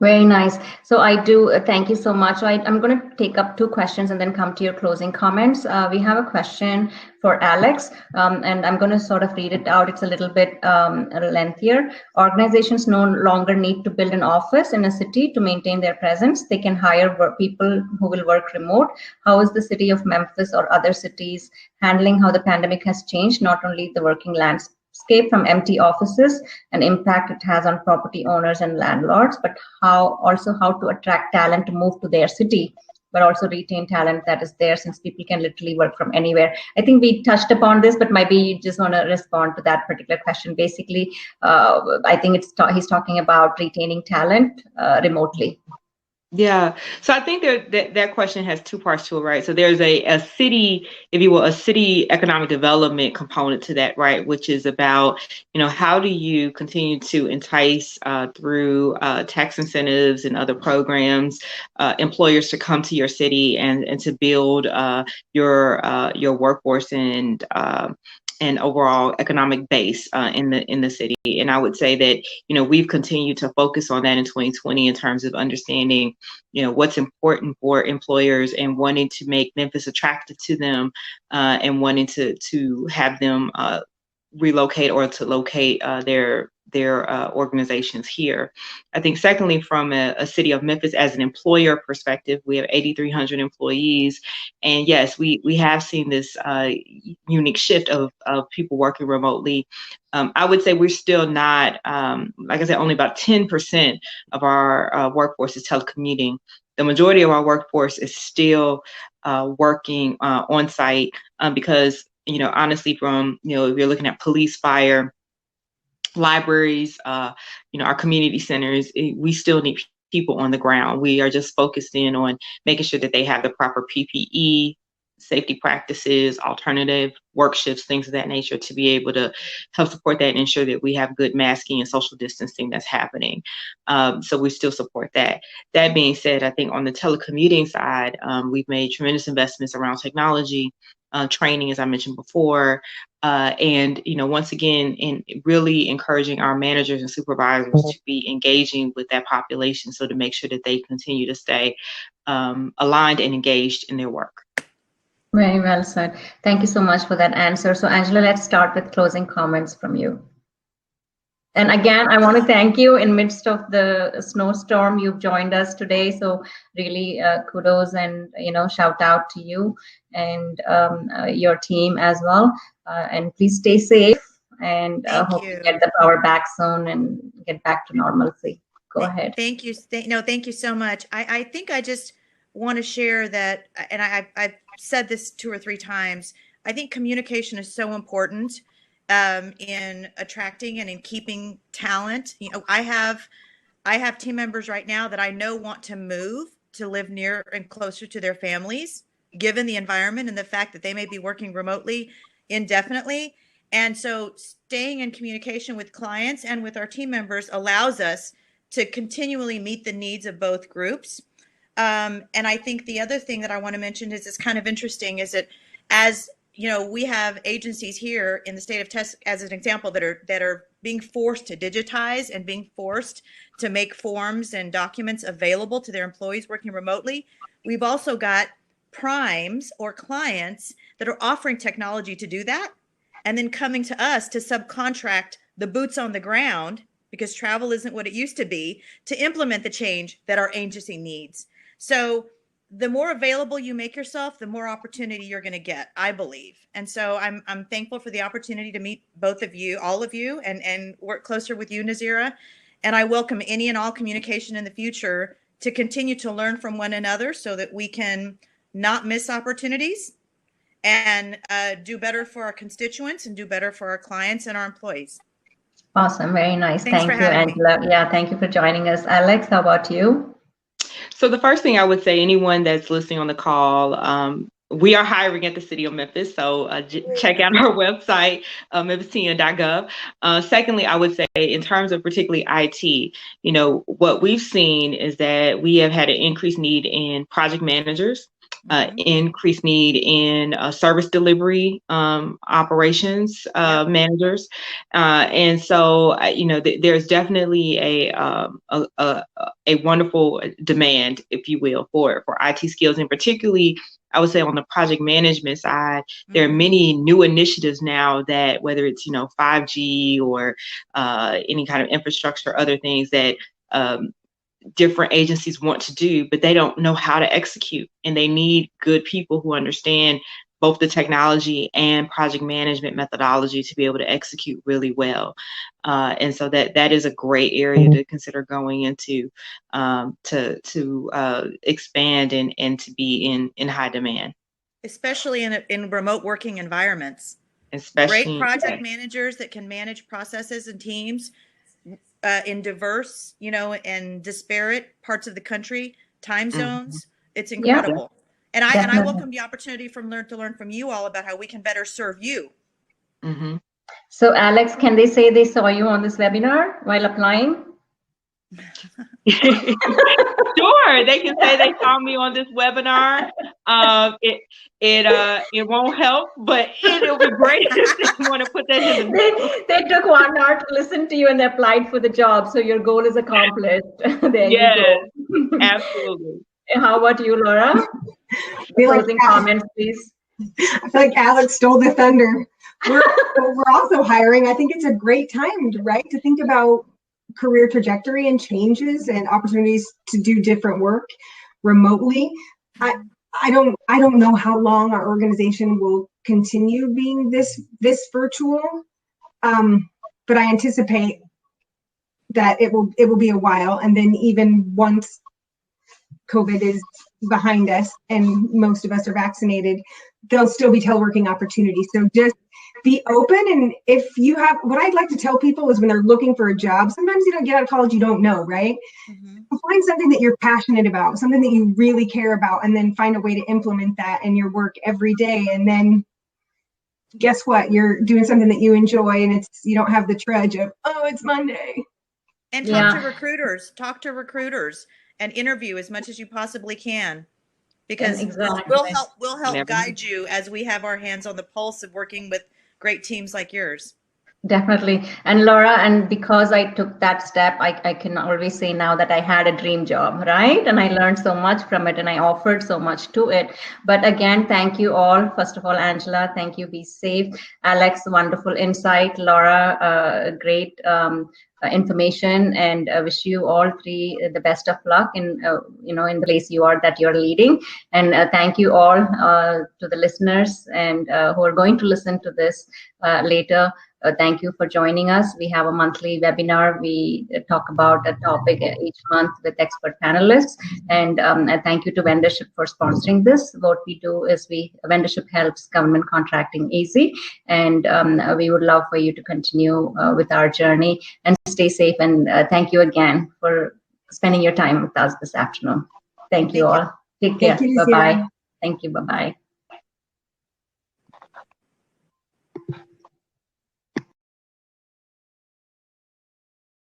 Speaker 1: Very nice. So I do thank you so much. So I'm going to take up 2 questions and then come to your closing comments. We have a question for Alex, and I'm going to sort of read it out. It's a little bit lengthier. Organizations no longer need to build an office in a city to maintain their presence. They can hire people who will work remote. How is the city of Memphis or other cities handling how the pandemic has changed not only the working landscape from empty offices and impact it has on property owners and landlords, but how to attract talent to move to their city, but also retain talent that is there since people can literally work from anywhere? I think we touched upon this, but maybe you just want to respond to that particular question. Basically, I think he's talking about retaining talent remotely.
Speaker 3: Yeah. So I think that question has 2 parts to it, right? So there's a city, if you will, a city economic development component to that, right? Which is about, how do you continue to entice through tax incentives and other programs, employers to come to your city and to build your workforce and overall economic base in the city. And I would say that, we've continued to focus on that in 2020 in terms of understanding, what's important for employers and wanting to make Memphis attractive to them and wanting to have them relocate or to locate their organizations here. I think secondly, from a city of Memphis as an employer perspective, we have 8,300 employees. And yes, we have seen this unique shift of people working remotely. I would say we're still not, like I said, only about 10% of our workforce is telecommuting. The majority of our workforce is still working on site because, honestly, from, if you're looking at police, fire, libraries, our community centers, we still need people on the ground. We are just focused in on making sure that they have the proper PPE, safety practices, alternative work shifts, things of that nature to be able to help support that and ensure that we have good masking and social distancing that's happening. So we still support that. That being said, I think on the telecommuting side, we've made tremendous investments around technology, training, as I mentioned before, and once again, in really encouraging our managers and supervisors to be engaging with that population, so to make sure that they continue to stay aligned and engaged in their work.
Speaker 1: Very well said. Thank you so much for that answer. So Angela, let's start with closing comments from you. And again, I want to thank you in midst of the snowstorm. You've joined us today. So really kudos and, shout out to you and your team as well. And please stay safe and hope you get the power back soon and get back to normalcy. Go ahead.
Speaker 2: Thank you. Thank you so much. I think I just want to share that, and I've said this 2 or 3 times. I think communication is so important in attracting and in keeping talent. I have team members right now that I know want to move to live near and closer to their families, given the environment and the fact that they may be working remotely indefinitely. And so staying in communication with clients and with our team members allows us to continually meet the needs of both groups. And I think the other thing that I want to mention is it's kind of interesting is that as we have agencies here in the state of Texas, as an example, that are being forced to digitize and being forced to make forms and documents available to their employees working remotely. We've also got primes or clients that are offering technology to do that and then coming to us to subcontract the boots on the ground, because travel isn't what it used to be, to implement the change that our agency needs. So the more available you make yourself, the more opportunity you're going to get, I believe. And so I'm thankful for the opportunity to meet both of you, all of you, and work closer with you, Nazira. And I welcome any and all communication in the future to continue to learn from one another so that we can not miss opportunities and do better for our constituents and do better for our clients and our employees.
Speaker 1: Awesome. Very nice.
Speaker 2: Thanks
Speaker 1: Thank
Speaker 2: for
Speaker 1: you,
Speaker 2: having me.
Speaker 1: Angela. Yeah, thank you for joining us. Alex, how about you?
Speaker 3: So the first thing I would say, anyone that's listening on the call, we are hiring at the City of Memphis, so check out our website, memphistina.gov. Secondly, I would say in terms of particularly IT, what we've seen is that we have had an increased need in project managers, increased need in service delivery operations managers, and so there's definitely a wonderful demand, if you will, for IT skills, and particularly I would say on the project management side, there are many new initiatives now that whether it's 5G or any kind of infrastructure, other things that different agencies want to do, but they don't know how to execute, and they need good people who understand both the technology and project management methodology to be able to execute really well. And so that is a great area to consider going into, to expand and to be in high demand.
Speaker 2: Especially in remote working environments.
Speaker 3: Especially
Speaker 2: great project managers that can manage processes and teams in diverse, and disparate parts of the country, time zones. It's incredible.
Speaker 1: Yeah.
Speaker 2: And I welcome the opportunity to learn from you all about how we can better serve you.
Speaker 1: So Alex, can they say they saw you on this webinar while applying?
Speaker 3: Sure, they can say they saw me on this webinar. It won't help, but it'll be great if they want to put that in the
Speaker 1: they took 1 hour to listen to you and they applied for the job, so your goal is accomplished. There you go.
Speaker 3: Absolutely.
Speaker 1: How about you, Laura? Closing comments, please.
Speaker 4: I feel like Alex stole the thunder. We're also hiring. I think it's a great time, right, to think about career trajectory and changes and opportunities to do different work remotely. I don't know how long our organization will continue being this virtual, but I anticipate that it will be a while, and then even once COVID is behind us and most of us are vaccinated, there'll still be teleworking opportunities. So just be open. And if you have, what I'd like to tell people is when they're looking for a job, sometimes you don't get out of college, you don't know, right? Find something that you're passionate about, something that you really care about, and then find a way to implement that in your work every day. And then guess what? You're doing something that you enjoy, and you don't have the trudge of, oh, it's Monday.
Speaker 2: And talk to recruiters and interview as much as you possibly can, because we'll help guide you as we have our hands on the pulse of working with great teams like yours.
Speaker 1: Definitely. And Laura, and because I took that step, I can always say now that I had a dream job, right? And I learned so much from it and I offered so much to it. But again, thank you all. First of all, Angela, thank you. Be safe. Alex, wonderful insight. Laura, great information, and wish you all three the best of luck in in the place that you're leading. And thank you all to the listeners and who are going to listen to this later. Thank you for joining us. We have a monthly webinar. We talk about a topic each month with expert panelists. And thank you to Vendorship for sponsoring this. What we do is Vendorship helps government contracting easy. And we would love for you to continue with our journey and stay safe. And thank you again for spending your time with us this afternoon. Thank you all. Take care. Bye-bye. Thank you. Bye-bye.